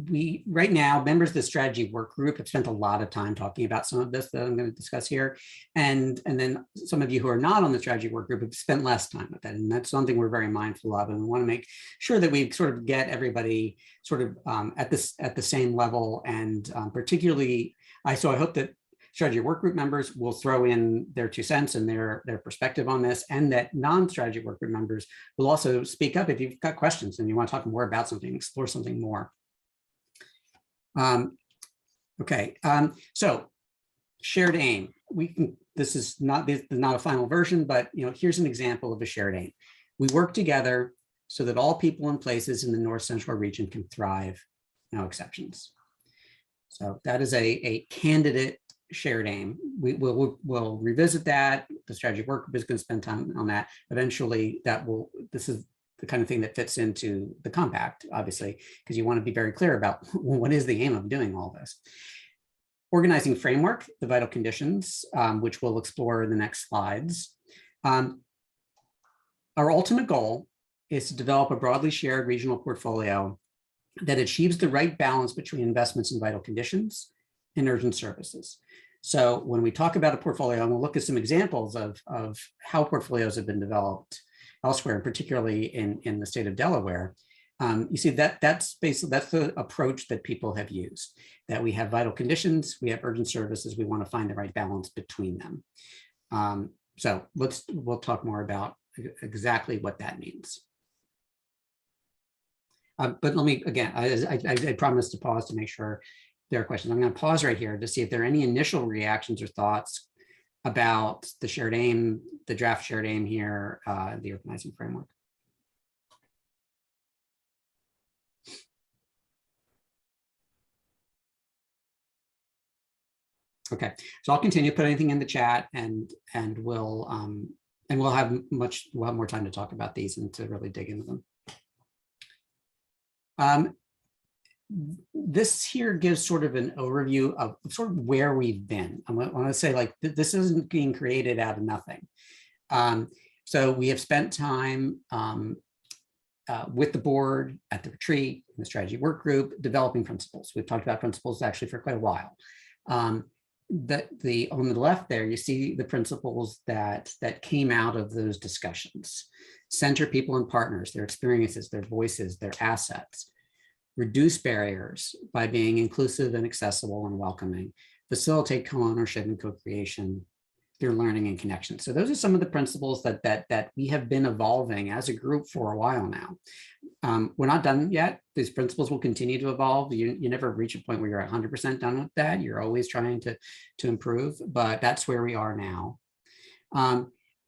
We right now, members of the strategy work group have spent a lot of time talking about some of this that I'm going to discuss here. And then some of you who are not on the strategy work group have spent less time with it. And that's something we're very mindful of. And we want to make sure that we sort of get everybody sort of at the same level. And particularly, so I hope that strategy work group members will throw in their 2 cents and their perspective on this, and that non-strategy work group members will also speak up if you've got questions and you want to talk more about something, explore something more. Okay, so shared aim. This is not a final version, but here's an example of a shared aim. We work together so that all people and places in the North Central region can thrive, no exceptions. So that is a candidate shared aim. We'll revisit that. The strategy work group is going to spend time on that. Eventually, this is the kind of thing that fits into the compact, obviously, because you want to be very clear about what is the aim of doing all this. Organizing framework, the vital conditions, which we'll explore in the next slides. Our ultimate goal is to develop a broadly shared regional portfolio that achieves the right balance between investments in vital conditions and urgent services. So when we talk about a portfolio, and we'll look at some examples of how portfolios have been developed elsewhere, and particularly in the state of Delaware, you see that's the approach that people have used, that we have vital conditions, we have urgent services, we want to find the right balance between them. So we'll talk more about exactly what that means. But let me, again, I promised to pause to make sure there are questions. I'm going to pause right here to see if there are any initial reactions or thoughts about the shared aim, the draft shared aim here, the organizing framework. Okay, so I'll continue to put anything in the chat, and we'll have more time to talk about these and to really dig into them. This here gives sort of an overview of sort of where we've been. I want to say, like, this isn't being created out of nothing. So we have spent time with the board, at the retreat, in the strategy work group, developing principles. We've talked about principles actually for quite a while. On the left there, you see the principles that came out of those discussions. Center people and partners, their experiences, their voices, their assets. Reduce barriers by being inclusive and accessible and welcoming. Facilitate co-ownership and co-creation through learning and connection. So those are some of the principles that we have been evolving as a group for a while now. We're not done yet. These principles will continue to evolve. You never reach a point where you're 100% done with that. You're always trying to improve, but that's where we are now.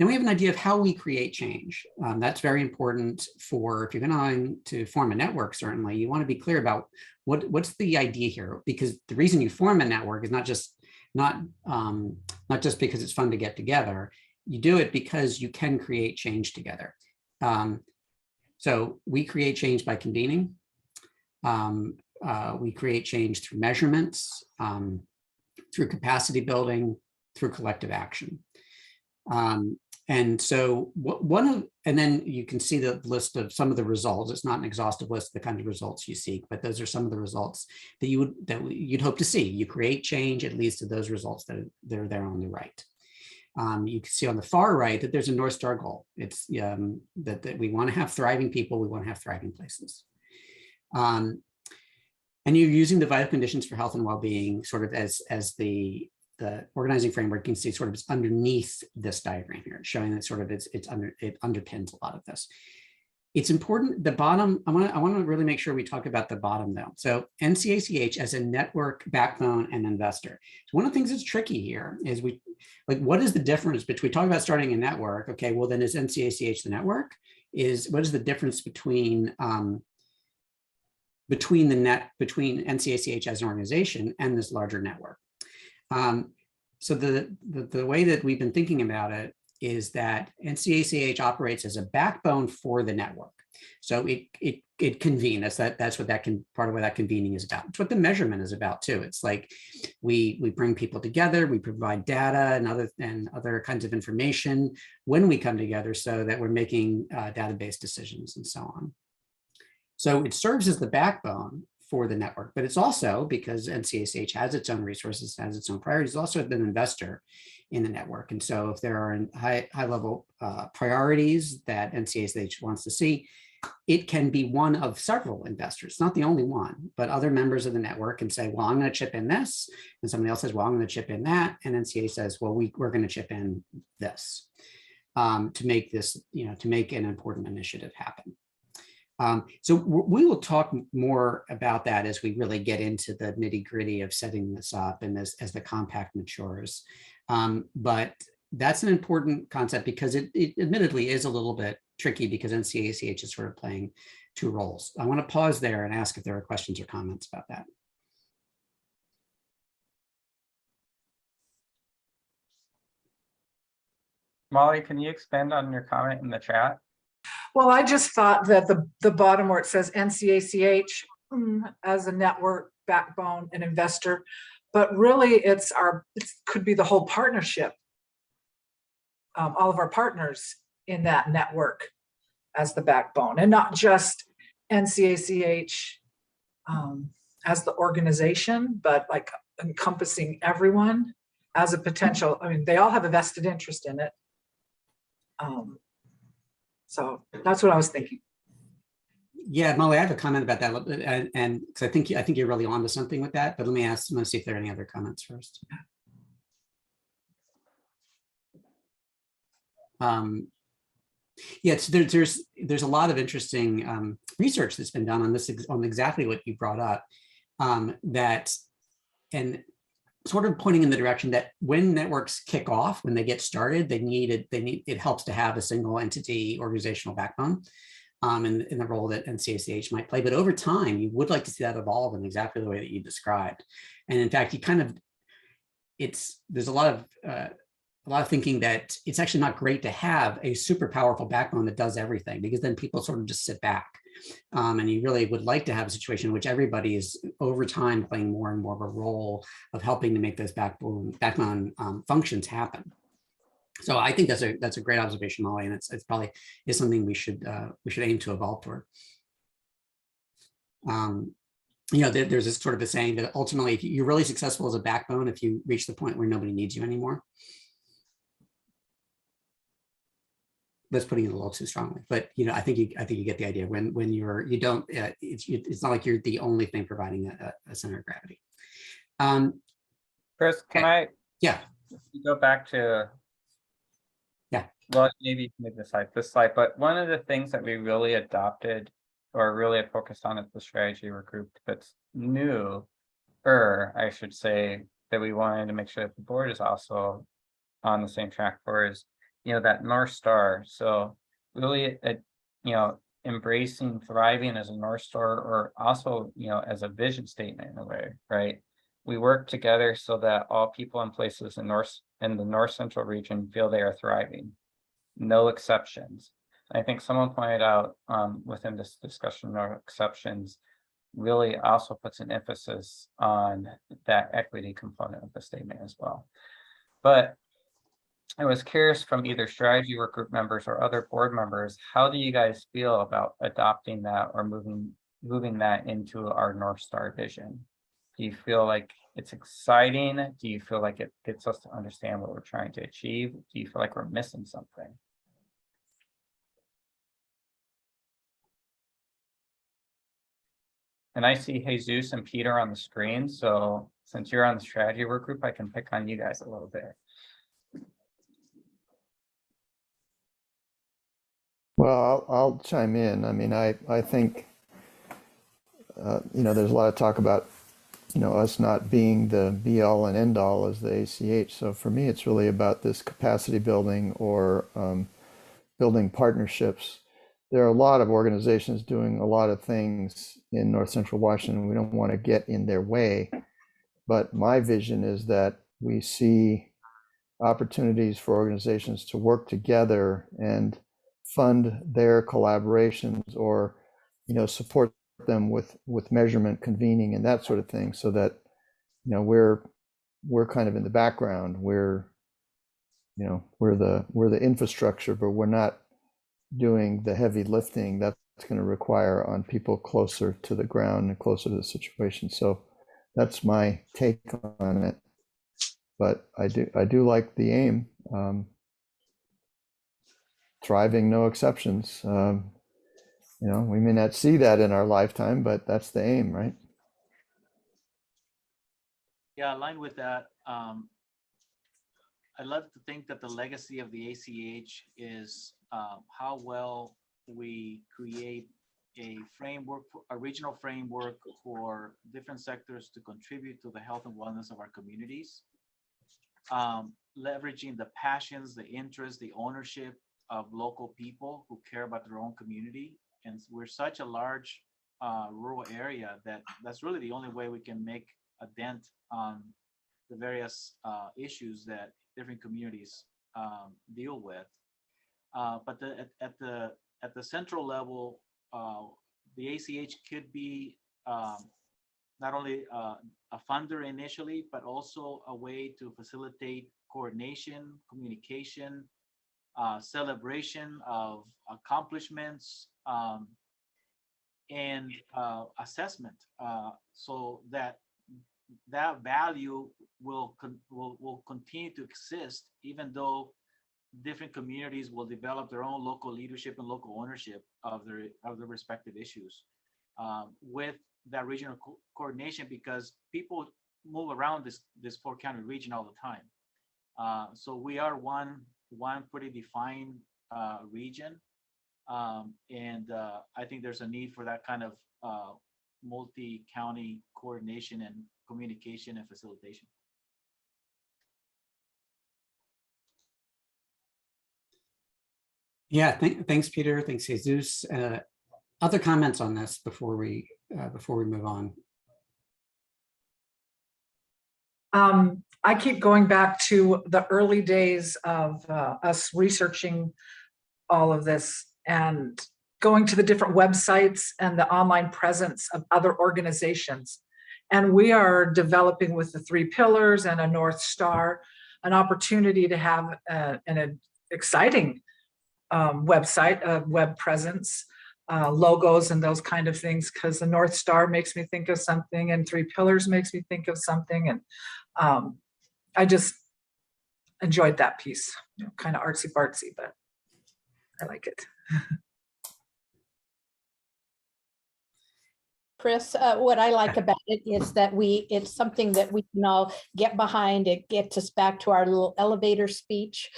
Then we have an idea of how we create change. That's very important for, if you're going to form a network, certainly, you want to be clear about what's the idea here, because the reason you form a network is not just because it's fun to get together. You do it because you can create change together. So we create change by convening. We create change through measurements, through capacity building, through collective action. And so and then you can see the list of some of the results. It's not an exhaustive list of the kind of results you seek, but those are some of the results that you'd hope to see. You create change, it leads to those results that are there on the right. You can see on the far right that there's a North Star goal. It's that we want to have thriving people, we want to have thriving places. And you're using the vital conditions for health and well-being sort of as the organizing framework. You can see sort of is underneath this diagram here, showing that sort of it underpins a lot of this. It's important, the bottom, I want to really make sure we talk about the bottom though. So NCACH as a network backbone and investor. So one of the things that's tricky here is what is the difference between, talking about starting a network? Okay, well then is NCACH the network? What is the difference between NCACH as an organization and this larger network? So the way that we've been thinking about it is that NCACH operates as a backbone for the network. So it convenes. That's what part of what that convening is about. It's what the measurement is about too. It's like we bring people together, we provide data and other kinds of information when we come together so that we're making database decisions and so on. So it serves as the backbone for the network, but it's also, because NCACH has its own resources, has its own priorities, also an investor in the network. And so if there are high level priorities that NCACH wants to see, it can be one of several investors, not the only one, but other members of the network can say, well, I'm going to chip in this. And somebody else says, well, I'm going to chip in that. And NCA says, well, we're going to chip in this to make this, to make an important initiative happen. So we will talk more about that as we really get into the nitty gritty of setting this up and as the compact matures. But that's an important concept because it admittedly is a little bit tricky because NCACH is sort of playing two roles. I want to pause there and ask if there are questions or comments about that. Molly, can you expand on your comment in the chat? Well, I just thought that the bottom where it says NCACH as a network backbone and investor, but really it could be the whole partnership. All of our partners in that network as the backbone, and not just NCACH as the organization, but like encompassing everyone as a potential. I mean, they all have a vested interest in it. So that's what I was thinking. Yeah, Molly, I have a comment about that, and because I think you're really onto something with that. But let me see if there are any other comments first. Yes, there's a lot of interesting research that's been done on this, on exactly what you brought up, and sort of pointing in the direction that when networks kick off, when they get started, it helps to have a single entity organizational backbone in the role that NCACH might play. But over time, you would like to see that evolve in exactly the way that you described. And in fact, there's a lot of thinking that it's actually not great to have a super powerful backbone that does everything, because then people sort of just sit back. And you really would like to have a situation in which everybody is over time playing more and more of a role of helping to make those backbone functions happen. So I think that's a great observation, Molly, and it's probably is something we should aim to evolve toward. There's this sort of a saying that ultimately, if you're really successful as a backbone, if you reach the point where nobody needs you anymore. That's putting it a little too strongly, but I think you get the idea. When it's not like you're the only thing providing a center of gravity. Chris, can I go back to, well, maybe you can move this slide, but one of the things that we really adopted or really focused on at the strategy work group that's new, I should say, that we wanted to make sure that the board is also on the same track for is that North Star. So really, embracing thriving as a North Star, or also, as a vision statement in a way, right? We work together so that all people and places in the North Central region feel they are thriving, no exceptions. I think someone pointed out within this discussion, no exceptions really also puts an emphasis on that equity component of the statement as well. But I was curious from either strategy work group members or other board members, how do you guys feel about adopting that or moving that into our North Star vision? Do you feel like it's exciting? Do you feel like it gets us to understand what we're trying to achieve? Do you feel like we're missing something? And I see Jesus and Peter on the screen. So since you're on the strategy work group, I can pick on you guys a little bit. Well, I'll chime in. I mean, I think, there's a lot of talk about, us not being the be all and end all as the ACH. So for me, it's really about this capacity building or building partnerships. There are a lot of organizations doing a lot of things in North Central Washington. We don't want to get in their way. But my vision is that we see opportunities for organizations to work together and fund their collaborations, or support them with measurement, convening, and that sort of thing, so that we're kind of in the background. We're the infrastructure, but we're not doing the heavy lifting that's going to require on people closer to the ground and closer to the situation. So that's my take on it. But I do like the aim. Thriving, no exceptions. We may not see that in our lifetime, but that's the aim, right? Yeah, aligned with that. I love to think that the legacy of the ACH is how well we create a framework, a regional framework for different sectors to contribute to the health and wellness of our communities. Leveraging the passions, the interests, the ownership of local people who care about their own community. And we're such a large rural area that's really the only way we can make a dent on the various issues that different communities deal with. But at the central level, the ACH could be not only a funder initially, but also a way to facilitate coordination, communication, celebration of accomplishments, and assessment, so that value will continue to exist, even though different communities will develop their own local leadership and local ownership of their respective issues, with that regional coordination, because people move around this 4-county region all the time. So we are one pretty defined region, and I think there's a need for that kind of multi-county coordination and communication and facilitation. Yeah, thanks, Peter. Thanks, Jesus. Other comments on this before we move on? I keep going back to the early days of us researching all of this and going to the different websites and the online presence of other organizations. And we are developing with the 3 pillars and a North Star, an opportunity to have an exciting website, a web presence, logos and those kind of things, because the North Star makes me think of something and 3 pillars makes me think of something. And I just enjoyed that piece, kind of artsy fartsy, but I like it. Chris, what I like about it is that it's something that we can all get behind. It gets us back to our little elevator speech,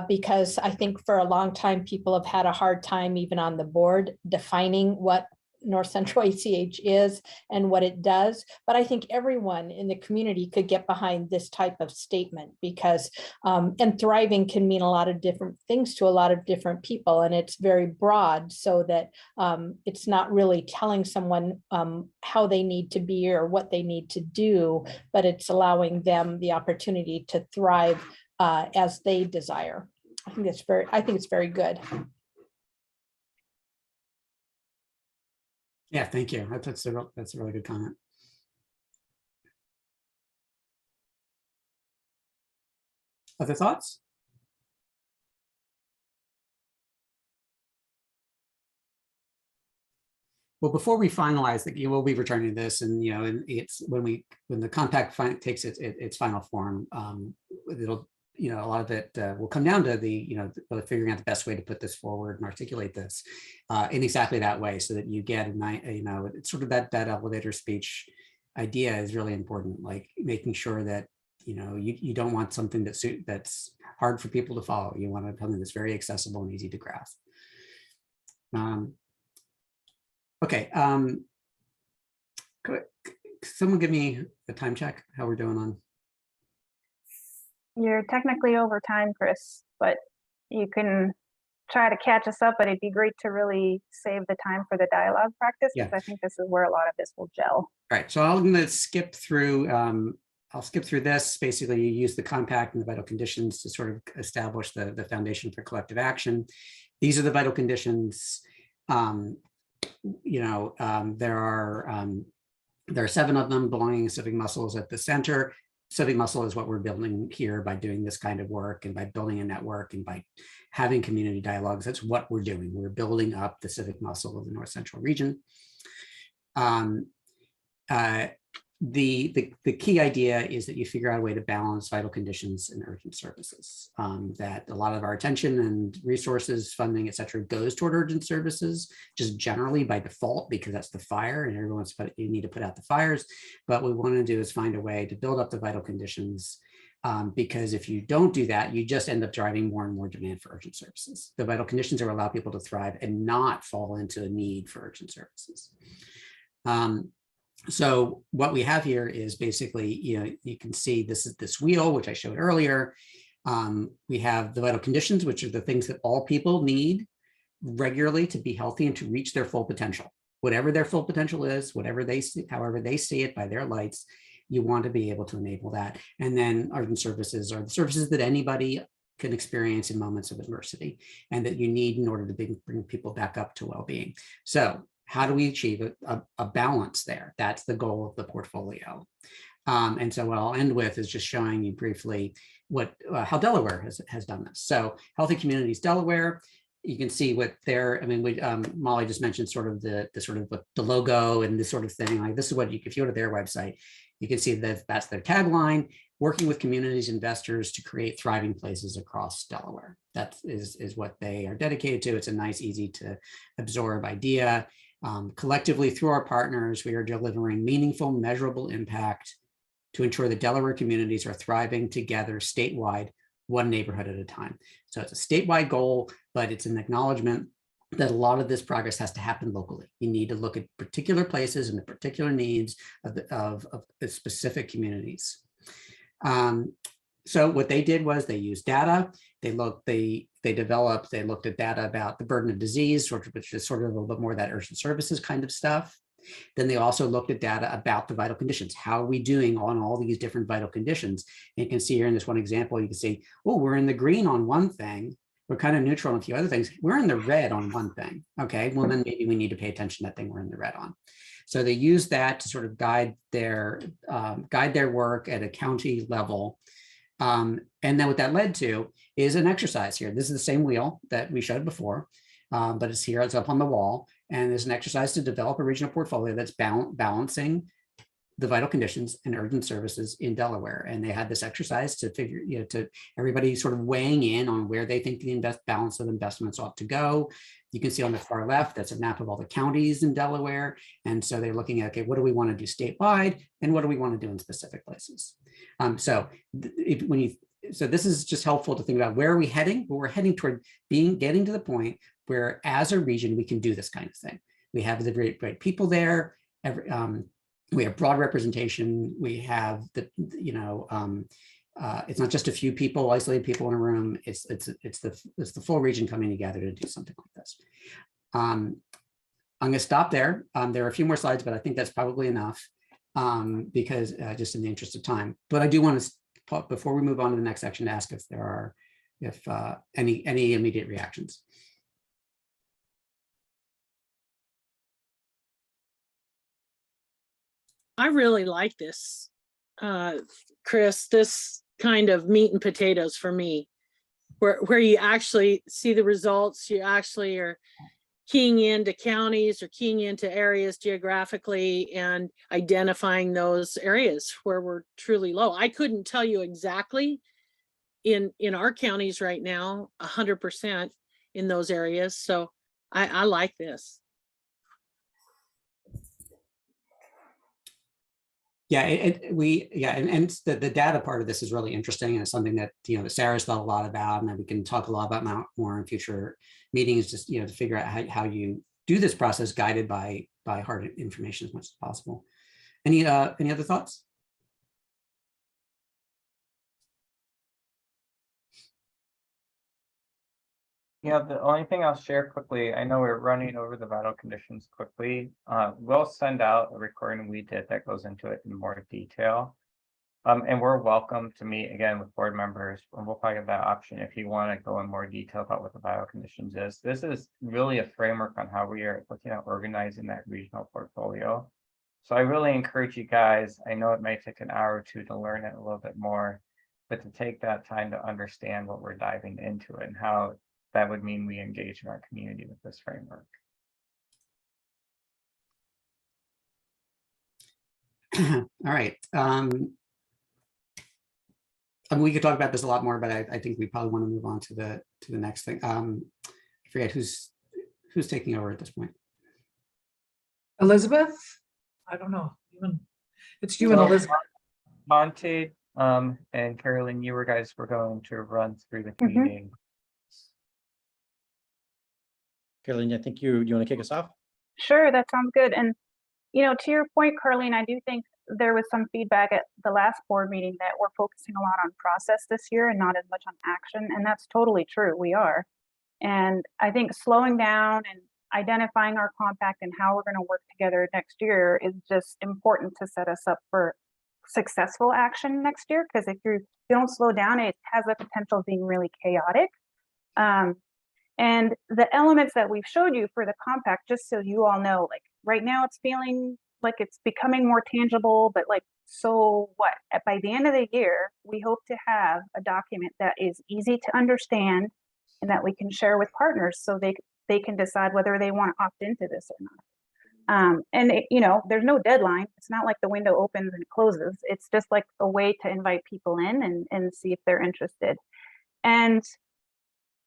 because I think for a long time, people have had a hard time, even on the board, defining what North Central ACH is and what it does. But I think everyone in the community could get behind this type of statement, because and thriving can mean a lot of different things to a lot of different people, and it's very broad, so that it's not really telling someone how they need to be or what they need to do, but it's allowing them the opportunity to thrive as they desire. I think it's very good. Yeah, thank you. That's a really good comment. Other thoughts? Well, before we finalize, we'll be returning to this, and it's when the compact takes its final form, it'll a lot of it will come down to figuring out the best way to put this forward and articulate this in exactly that way, so that you get it's sort of that elevator speech idea is really important, like making sure that you don't want something that's hard for people to follow. You want something that's very accessible and easy to grasp. Okay, could someone give me a time check how we're doing on? You're technically over time, Chris, but you can try to catch us up, but it'd be great to really save the time for the dialogue practice, because I think this is where a lot of this will gel. All right, so I'm going to skip through I'll skip through this. Basically, you use the compact and the vital conditions to sort of establish the foundation for collective action. These are the vital conditions. There are 7 of them belonging to civic muscles at the center. Civic muscle is what we're building here by doing this kind of work and by building a network and by having community dialogues. That's what we're doing. We're building up the civic muscle of the North Central region. The key idea is that you figure out a way to balance vital conditions and urgent services. That a lot of our attention and resources, funding, et cetera, goes toward urgent services, just generally by default, because that's the fire and everyone's you need to put out the fires. But what we want to do is find a way to build up the vital conditions, because if you don't do that, you just end up driving more and more demand for urgent services. The vital conditions are allow people to thrive and not fall into a need for urgent services. So what we have here is basically, you can see this is this wheel, which I showed earlier. We have the vital conditions, which are the things that all people need regularly to be healthy and to reach their full potential. Whatever their full potential is, whatever they see, however they see it by their lights, you want to be able to enable that. And then urgent services are the services that anybody can experience in moments of adversity and that you need in order to bring people back up to well-being. So how do we achieve a balance there? That's the goal of the portfolio. And so what I'll end with is just showing you briefly how Delaware has done this. So Healthy Communities Delaware, you can see what their, Molly just mentioned sort of the logo and this sort of thing. Like this is what if you go to their website, you can see that that's their tagline: working with communities, investors to create thriving places across Delaware. That is what they are dedicated to. It's a nice, easy to absorb idea. Collectively, through our partners, we are delivering meaningful, measurable impact to ensure that Delaware communities are thriving together statewide, one neighborhood at a time. So it's a statewide goal, but it's an acknowledgement that a lot of this progress has to happen locally. You need to look at particular places and the particular needs of the specific communities. So what they did was they used data. They looked at data about the burden of disease, which is sort of a little bit more that urgent services kind of stuff. Then they also looked at data about the vital conditions. How are we doing on all these different vital conditions? And you can see here in this one example, you can see, oh, we're in the green on one thing. We're kind of neutral on a few other things. We're in the red on one thing. Okay, well then maybe we need to pay attention to that thing we're in the red on. So they use that to sort of guide their work at a county level. And then what that led to is an exercise here. This is the same wheel that we showed before, but it's up on the wall. And there's an exercise to develop a regional portfolio that's balancing the vital conditions and urgent services in Delaware. And they had this exercise to figure, to everybody sort of weighing in on where they think the balance of investments ought to go. You can see on the far left, that's a map of all the counties in Delaware. And so they're looking at, okay, what do we want to do statewide? And what do we want to do in specific places? So this is just helpful to think about where are we heading? Well, we're heading toward getting to the point where as a region, we can do this kind of thing. We have the right people there. We have broad representation. We have it's not just a few people, isolated people in a room. It's the full region coming together to do something like this. I'm going to stop there. There are a few more slides, but I think that's probably enough because just in the interest of time. But I do want to, before we move on to the next section, ask if there are any immediate reactions. I really like this, Chris, this kind of meat and potatoes for me, where you actually see the results, you actually are keying into counties or keying into areas geographically and identifying those areas where we're truly low. I couldn't tell you exactly in our counties right now, 100% in those areas. So I like this. Yeah, and the data part of this is really interesting, and it's something that that Sarah's thought a lot about, and that we can talk a lot about more in future meetings. Just to figure out how you do this process, guided by hard information as much as possible. Any other thoughts? Yeah, the only thing I'll share quickly, I know we're running over the vital conditions quickly. We'll send out a recording we did that goes into it in more detail. And we're welcome to meet again with board members, and we'll probably have that option if you want to go in more detail about what the vital conditions is. This is really a framework on how we are looking at organizing that regional portfolio. So I really encourage you guys, I know it may take an hour or two to learn it a little bit more, but to take that time to understand what we're diving into it and how that would mean we engage in our community with this framework. All right. We could talk about this a lot more, but I think we probably want to move on to the next thing. I forget who's taking over at this point. Elizabeth? I don't know. It's you and Well, Elizabeth. Monty and Carolyn, you guys were going to run through the meeting. Carolyn, I think you want to kick us off? Sure, that sounds good. And, you know, to your point, Carlene, I do think there was some feedback at the last board meeting that we're focusing a lot on process this year and not as much on action. And that's totally true. We are. And I think slowing down and identifying our compact and how we're going to work together next year is just important to set us up for successful action next year. Because if you don't slow down, it has the potential of being really chaotic. And the elements that we've showed you for the compact, just so you all know, like right now it's feeling like it's becoming more tangible, but like, so what? By the end of the year, we hope to have a document that is easy to understand and that we can share with partners so they can decide whether they want to opt into this or not. And you know, there's no deadline. It's not like the window opens and closes. It's just like a way to invite people in and see if they're interested. And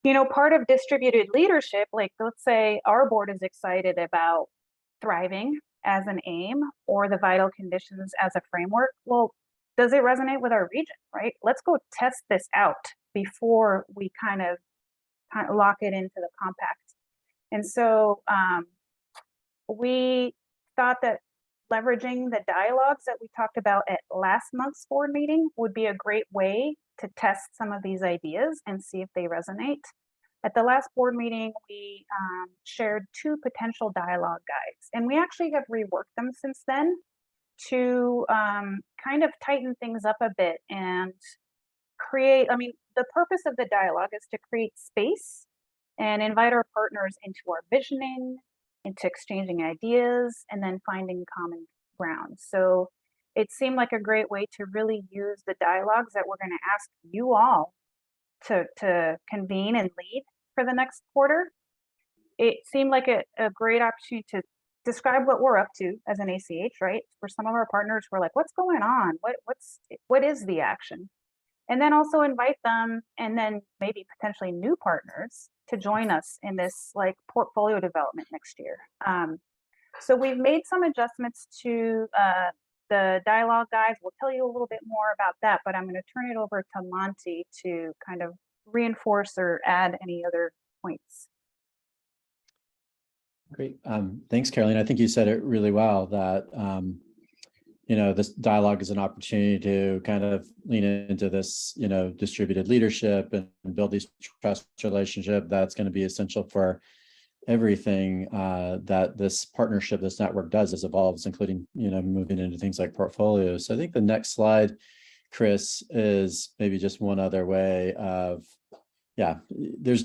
you know, part of distributed leadership, like let's say our board is excited about thriving as an aim or the vital conditions as a framework. Well, does it resonate with our region, right? Let's go test this out before we kind of lock it into the compact. And so we thought that leveraging the dialogues that we talked about at last month's board meeting would be a great way to test some of these ideas and see if they resonate. At the last board meeting, we shared 2 potential dialogue guides, and we actually have reworked them since then to kind of tighten things up a bit and create, I mean, the purpose of the dialogue is to create space and invite our partners into our visioning, into exchanging ideas, and then finding common ground. So it seemed like a great way to really use the dialogues that we're going to ask you all to convene and lead for the next quarter. It seemed like a great opportunity to describe what we're up to as an ACH, right? For some of our partners, we're like, what's going on? What is the action? And then also invite them, and then maybe potentially new partners to join us in this like portfolio development next year. So we've made some adjustments to the dialogue guides. We'll tell you a little bit more about that, but I'm going to turn it over to Monty to kind of reinforce or add any other points. Great. Thanks, Caroline. I think you said it really well that, you know, this dialogue is an opportunity to kind of lean into this, you know, distributed leadership and build these trust relationship that's going to be essential for everything that this partnership, this network does as evolves, including, you know, moving into things like portfolios. So I think the next slide, Chris, is maybe just one other way of, yeah, there's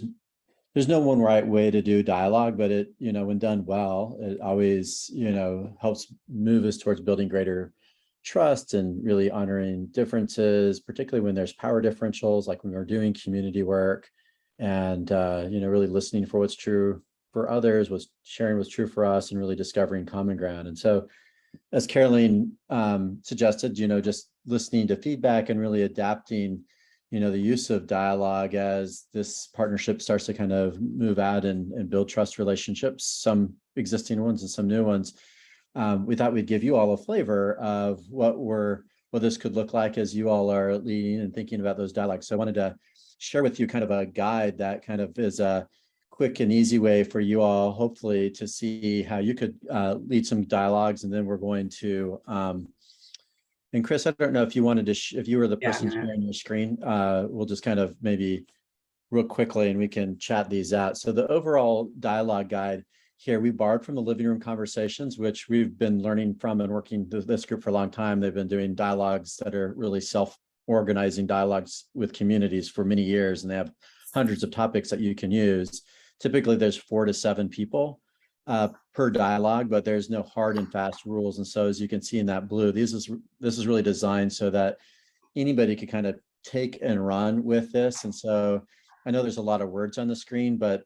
no one right way to do dialogue, but it, you know, when done well, it always, you know, helps move us towards building greater trust and really honoring differences, particularly when there's power differentials, like when we're doing community work and, you know, really listening for what's true for others, was sharing what's true for us, and really discovering common ground. And so, as Caroline suggested, you know, just listening to feedback and really adapting, you know, the use of dialogue as this partnership starts to kind of move out and build trust relationships, some existing ones and some new ones. We thought we'd give you all a flavor of what this could look like as you all are leading and thinking about those dialogues. So I wanted to share with you kind of a guide that kind of is a quick and easy way for you all, hopefully, to see how you could lead some dialogues. And then we're going to, and Chris, I don't know if you wanted to, if you were the person sharing your screen, we'll just kind of maybe real quickly and we can chat these out. So the overall dialogue guide here. We borrowed from the living room conversations, which we've been learning from and working with this group for a long time. They've been doing dialogues that are really self-organizing dialogues with communities for many years, and they have hundreds of topics that you can use. Typically, there's 4 to 7 people per dialogue, but there's no hard and fast rules. And so as you can see in that blue, this is really designed so that anybody could kind of take and run with this. And so I know there's a lot of words on the screen, but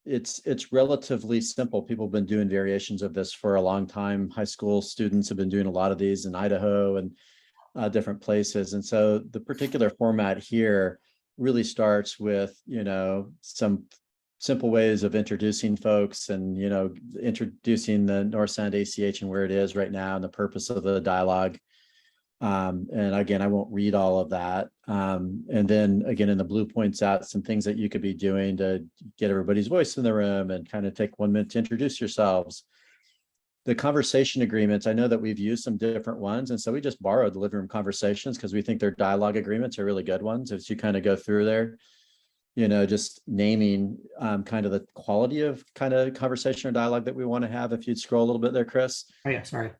it's relatively simple. People have been doing variations of this for a long time. High school students have been doing a lot of these in Idaho and different places. And so the particular format here really starts with, some simple ways of introducing folks and, introducing the North Sound ACH and where it is right now and the purpose of the dialogue. And again, I won't read all of that. And then again, in the blue points out some things that you could be doing to get everybody's voice in the room and kind of take 1 minute to introduce yourselves. The conversation agreements, I know that we've used some different ones. And so we just borrowed the living room conversations because we think their dialogue agreements are really good ones. As you kind of go through there, just naming kind of the quality of kind of conversation or dialogue that we want to have. If you'd scroll a little bit there, Chris. Oh yeah, sorry.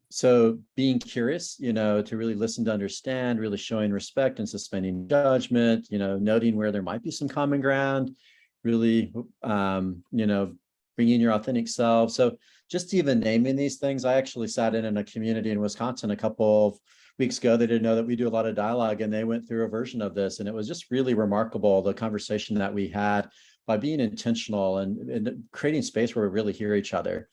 So being curious, to really listen to understand, really showing respect and suspending judgment, noting where there might be some common ground, really, bringing your authentic self. So just even naming these things, I actually sat in a community in Wisconsin a couple of weeks ago. They didn't know that we do a lot of dialogue, and they went through a version of this. And it was just really remarkable, the conversation that we had by being intentional and creating space where we really hear each other.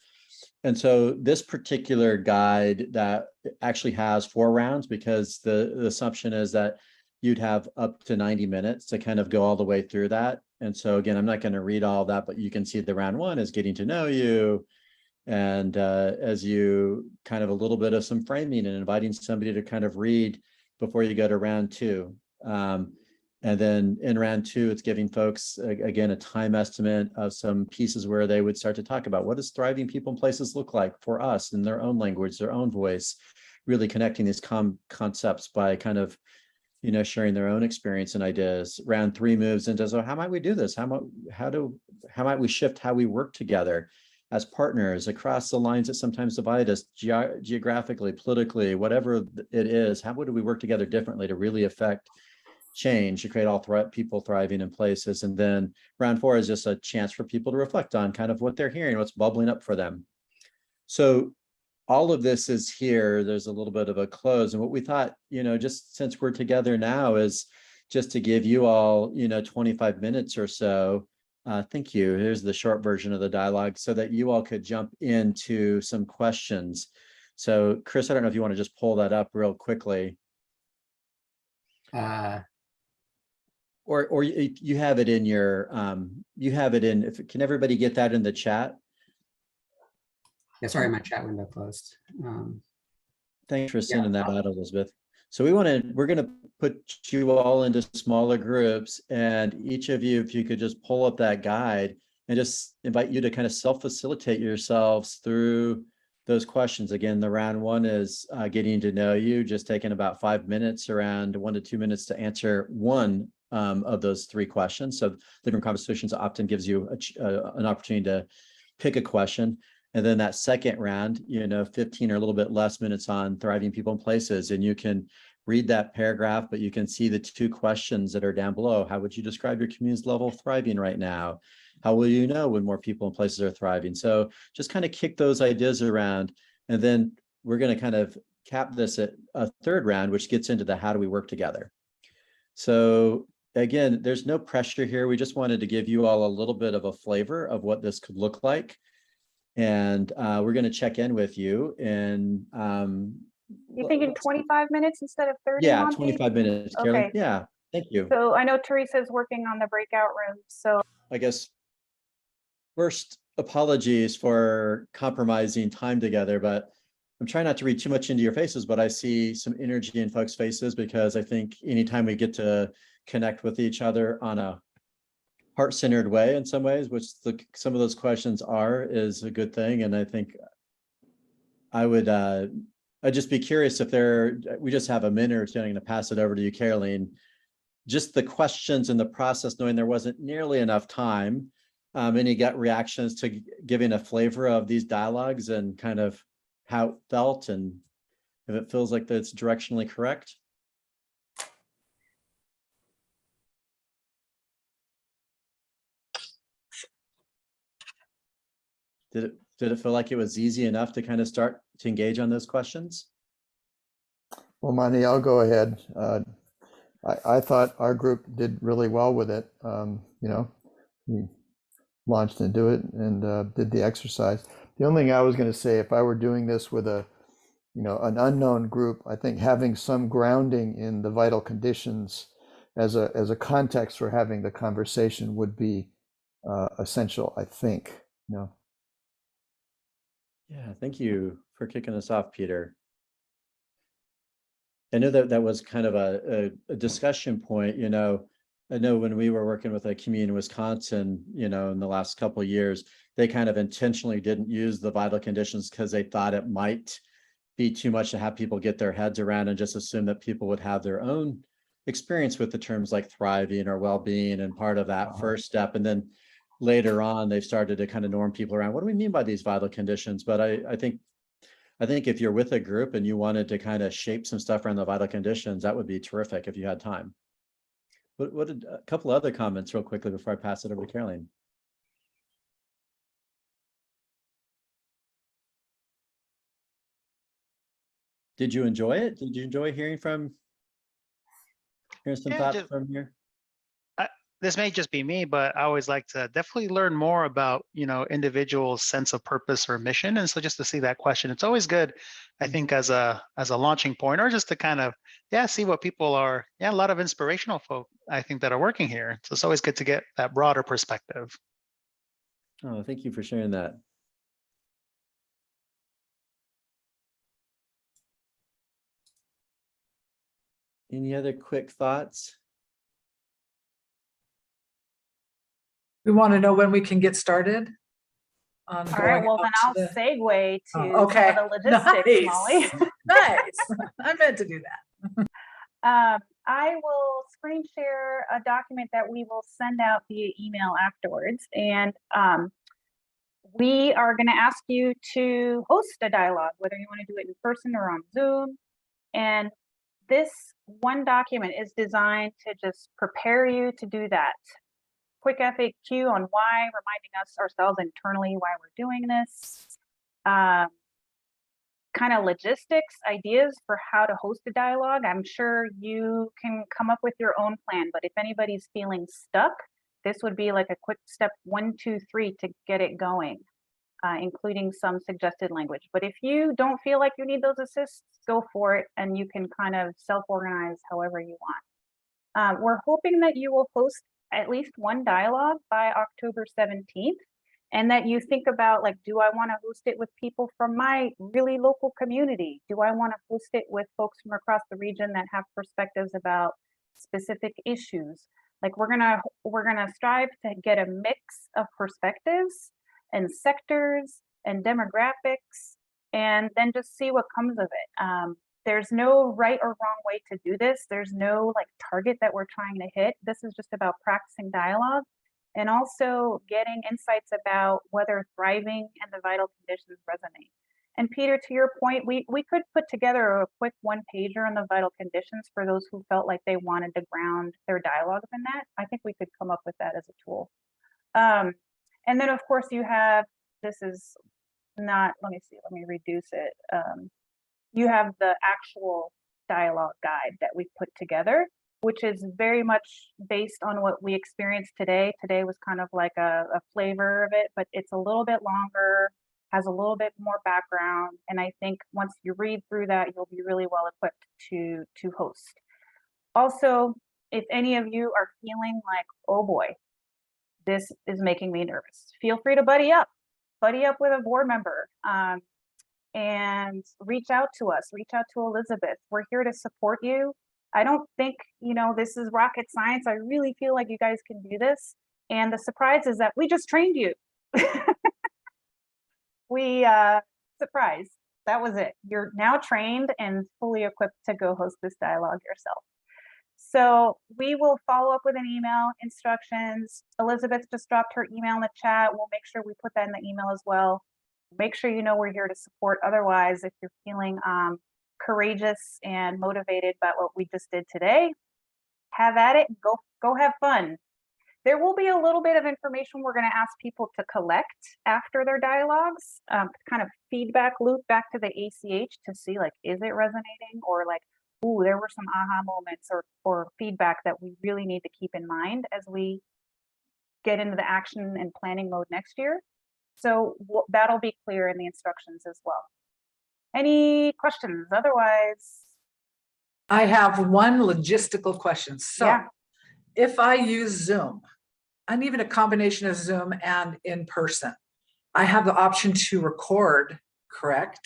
And so this particular guide that actually has 4 rounds, because the assumption is that you'd have up to 90 minutes to kind of go all the way through that. And so again, I'm not going to read all that, but you can see the round 1 is getting to know you. And as you kind of a little bit of some framing and inviting somebody to kind of read before you go to round 2. And then in round 2, it's giving folks, again, a time estimate of some pieces where they would start to talk about what does thriving people and places look like for us in their own language, their own voice, really connecting these concepts by kind of, sharing their own experience and ideas. Round 3 moves into, so how might we do this? How might we shift how we work together as partners across the lines that sometimes divide us geographically, politically, whatever it is? How would we work together differently to really affect change, to create all people thriving in places? And then round 4 is just a chance for people to reflect on kind of what they're hearing, what's bubbling up for them. So all of this is here. There's a little bit of a close. And what we thought, just since we're together now, is just to give you all, 25 minutes or so. Thank you. Here's the short version of the dialogue so that you all could jump into some questions. So Chris, I don't know if you want to just pull that up real quickly. Or you have it in your, can everybody get that in the chat? Yeah, sorry, my chat window closed. Thanks for sending that out, Elizabeth. So we're going to put you all into smaller groups, and each of you, if you could just pull up that guide and just invite you to kind of self-facilitate yourselves through those questions. Again, the round 1 is getting to know you, just taking about 5 minutes, around 1 to 2 minutes to answer one of those 3 questions. So different conversations often gives you an opportunity to pick a question. And then that second round, 15 or a little bit less minutes on thriving people and places. And you can read that paragraph, but you can see the 2 questions that are down below. How would you describe your community's level of thriving right now? How will you know when more people and places are thriving? So just kind of kick those ideas around. And then we're going to kind of cap this at a 3rd round, which gets into the how do we work together. So again, there's no pressure here. We just wanted to give you all a little bit of a flavor of what this could look like. And we're going to check in with you. And You're thinking 25 minutes instead of 30? yeah, Monty? 25 minutes, Carolyn. Okay. Yeah, thank you. So I know Teresa's working on the breakout room. So I guess first, apologies for compromising time together, but I'm trying not to read too much into your faces, but I see some energy in folks' faces, because I think anytime we get to connect with each other on a heart-centered way in some ways, which some of those questions is a good thing. And I think I'd just be curious if we just have a minute or two. I'm going to pass it over to you, Caroline. Just the questions and the process, knowing there wasn't nearly enough time. Any gut reactions to giving a flavor of these dialogues and kind of how it felt and if it feels like that's directionally correct? Did it feel like it was easy enough to kind of start to engage on those questions? Well, Monty, I'll go ahead. I thought our group did really well with it. We launched into it and did the exercise. The only thing I was going to say, if I were doing this with an unknown group, I think having some grounding in the vital conditions as a context for having the conversation would be essential, I think. Yeah, thank you for kicking us off, Peter. I know that was kind of a discussion point, I know when we were working with a community in Wisconsin, in the last couple of years, they kind of intentionally didn't use the vital conditions because they thought it might be too much to have people get their heads around and just assume that people would have their own experience with the terms like thriving or well-being and part of that first step. And then later on, they've started to kind of norm people around, what do we mean by these vital conditions? But I think if you're with a group and you wanted to kind of shape some stuff around the vital conditions, that would be terrific if you had time. What did a couple other comments real quickly before I pass it over to Caroline? Did you enjoy it? Did you enjoy hearing some thoughts from here? This may just be me, but I always like to definitely learn more about, individuals' sense of purpose or mission. And so just to see that question, it's always good, I think, as a launching point, or just to kind of, see what people are, a lot of inspirational folk, I think, that are working here. So it's always good to get that broader perspective. Oh, thank you for sharing that. Any other quick thoughts? We want to know when we can get started. All right, well, then I'll segue to some of okay. the logistics, Molly. Nice. I meant to do that. I will screen share a document that we will send out via email afterwards. And we are going to ask you to host a dialogue, whether you want to do it in person or on Zoom. And this one document is designed to just prepare you to do that. Quick FAQ on why, reminding us ourselves internally why we're doing this. Kind of logistics, ideas for how to host a dialogue. I'm sure you can come up with your own plan, but if anybody's feeling stuck, this would be like a quick step 1, 2, 3 to get it going, including some suggested language. But if you don't feel like you need those assists, go for it, and you can kind of self-organize however you want. We're hoping that you will host at least one dialogue by October 17th, and that you think about, like, do I want to host it with people from my really local community? Do I want to host it with folks from across the region that have perspectives about specific issues? Like, we're gonna strive to get a mix of perspectives and sectors and demographics, and then just see what comes of it. There's no right or wrong way to do this. There's no target that we're trying to hit. This is just about practicing dialogue and also getting insights about whether thriving and the vital conditions resonate. And Peter, to your point, we could put together a quick one-pager on the vital conditions for those who felt like they wanted to ground their dialogue in that. I think we could come up with that as a tool. And then of course you have, this is not, let me reduce it. You have the actual dialogue guide that we've put together, which is very much based on what we experienced today. Today was kind of like a flavor of it, but it's a little bit longer, has a little bit more background. And I think once you read through that, you'll be really well equipped to host. Also, if any of you are feeling like, oh boy, this is making me nervous, feel free to buddy up with a board member. And reach out to us, reach out to Elizabeth. We're here to support you. I don't think, this is rocket science. I really feel like you guys can do this. And the surprise is that we just trained you. Surprise, that was it. You're now trained and fully equipped to go host this dialogue yourself. So we will follow up with an email, instructions. Elizabeth just dropped her email in the chat. We'll make sure we put that in the email as well. Make sure you know we're here to support. Otherwise, if you're feeling courageous and motivated by what we just did today, have at it and go have fun. There will be a little bit of information we're going to ask people to collect after their dialogues, kind of feedback loop back to the ACH to see, like, is it resonating, or like, ooh, there were some aha moments or feedback that we really need to keep in mind as we get into the action and planning mode next year. So that'll be clear in the instructions as well. Any questions? Otherwise, I have one logistical question. So yeah. If I use Zoom, and even a combination of Zoom and in person, I have the option to record, correct?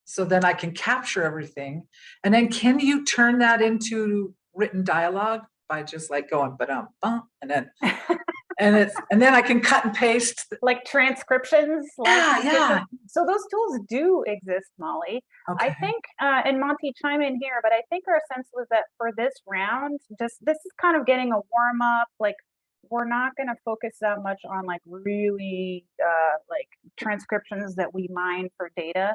So then I can capture everything. And then can you turn that into written dialogue by just like going ba-dum, bum, and then and then I can cut and paste. Like transcriptions? Yeah. So those tools do exist, Molly. Okay. I think, and Monty, chime in here, but I think our sense was that for this round, this is kind of getting a warm up. Like, we're not going to focus that much on like really like transcriptions that we mine for data.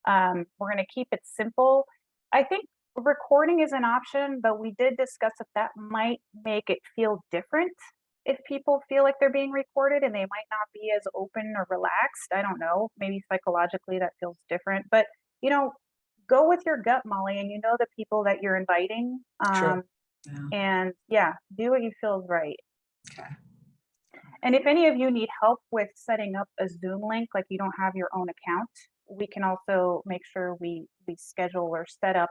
We're going to keep it simple. I think recording is an option, but we did discuss if that might make it feel different if people feel like they're being recorded and they might not be as open or relaxed. I don't know, maybe psychologically that feels different, but you know, go with your gut, Molly, and you know the people that you're inviting. Sure. And yeah, do what you feel is right. Okay. And if any of you need help with setting up a Zoom link, like you don't have your own account, we can also make sure we schedule or set up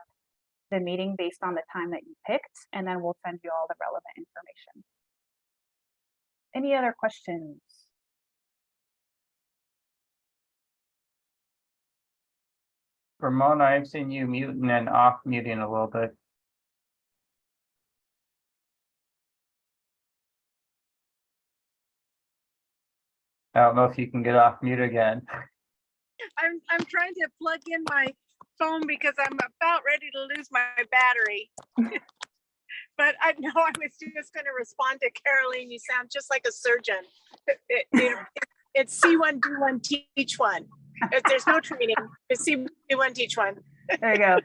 the meeting based on the time that you picked, and then we'll send you all the relevant information. Any other questions? Ramona, I've seen you muting and off muting a little bit. I don't know if you can get off mute again. I'm trying to plug in my phone because I'm about ready to lose my battery. But I know I was just going to respond to Caroline. You sound just like a surgeon. It's see one, do one, teach one. There's no training. It's see one, do one, teach one. There you go.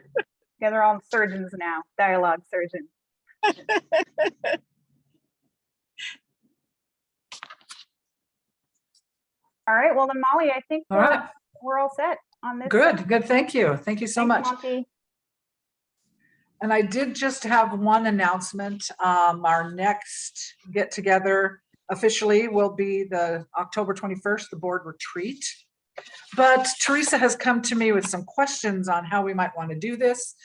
Yeah, they're all surgeons now. Dialogue surgeons. All right. Well, then, Molly, I think we're all set on this. Good. Thank you. Thank you so much. Monty. And I did just have one announcement. Our next get together officially will be the October 21st, the board retreat. But Teresa has come to me with some questions on how we might want to do this.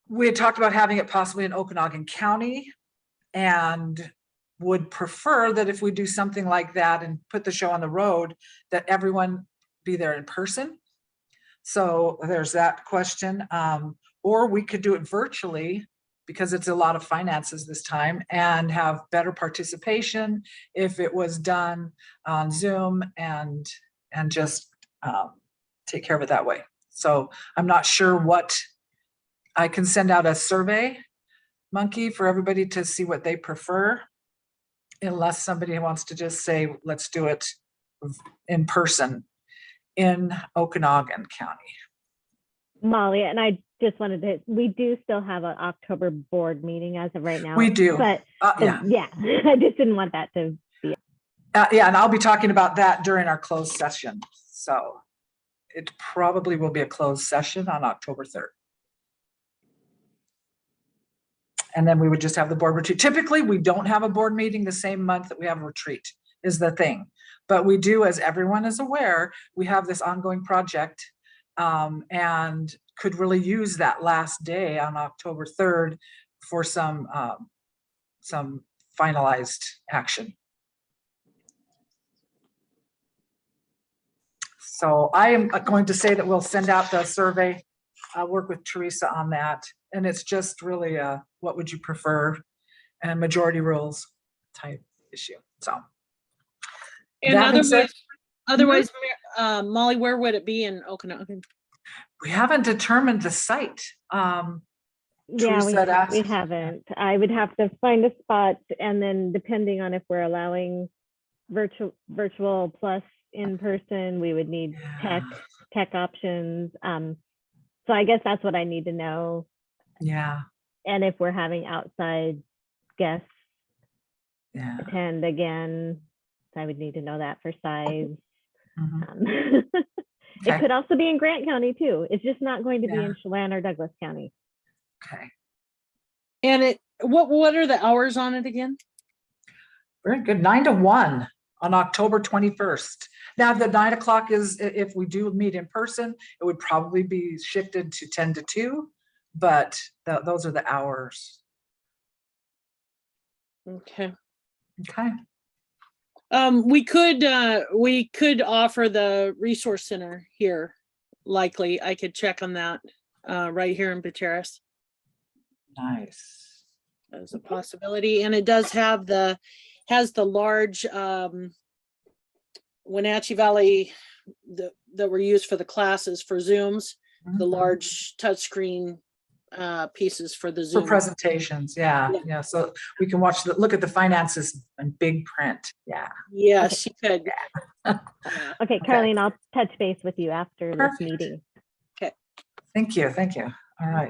We had talked about having it possibly in Okanagan County, and would prefer that if we do something like that and put the show on the road, that everyone be there in person. So there's that question. Or we could do it virtually because it's a lot of finances this time, and have better participation if it was done on Zoom and just take care of it that way. So I'm not sure what, I can send out a survey monkey for everybody to see what they prefer, unless somebody wants to just say, let's do it in person in Okanagan County. Molly, and I just wanted to, we do still have an October board meeting as of right now. We do. But yeah, I just didn't want that to be. Yeah, and I'll be talking about that during our closed session. So it probably will be a closed session on October 3rd. And then we would just have the board retreat. Typically, we don't have a board meeting the same month that we have a retreat, is the thing. But we do, as everyone is aware, we have this ongoing project, and could really use that last day on October 3rd for some finalized action. So I am going to say that we'll send out the survey, work with Teresa on that. And it's just really a, what would you prefer, and majority rules type issue. So. And otherwise, Molly, where would it be in Okanagan? We haven't determined the site. Yeah, Teresa had asked. we haven't. I would have to find a spot, and then depending on if we're allowing virtual plus in person, we would need tech options. So I guess that's what I need to know. Yeah. And if we're having outside guests Yeah. attend again, I would need to know that for size. Mhm. It Okay. could also be in Grant County too. It's just not going to be Yeah. in Chelan or Douglas County. Okay. And what are the hours on it again? Very good. 9 to 1 on October 21st. Now, the 9 o'clock is, if we do meet in person, it would probably be shifted to 10 to 2, but those are the hours. Okay. Okay. We could offer the resource center here. Likely, I could check on that right here in Pateras Nice. as a possibility. And it does have has the large Wenatchee Valley that were used for the classes for Zooms, the Mhm. large touchscreen pieces for the For Zoom. presentations. Yeah. Yeah. Yeah. So we can look at the finances in big print. Yeah. Yes, she could. Okay, Carlene, I'll touch base with you after this Perfect. meeting. Okay. Thank you. Thank you. All right.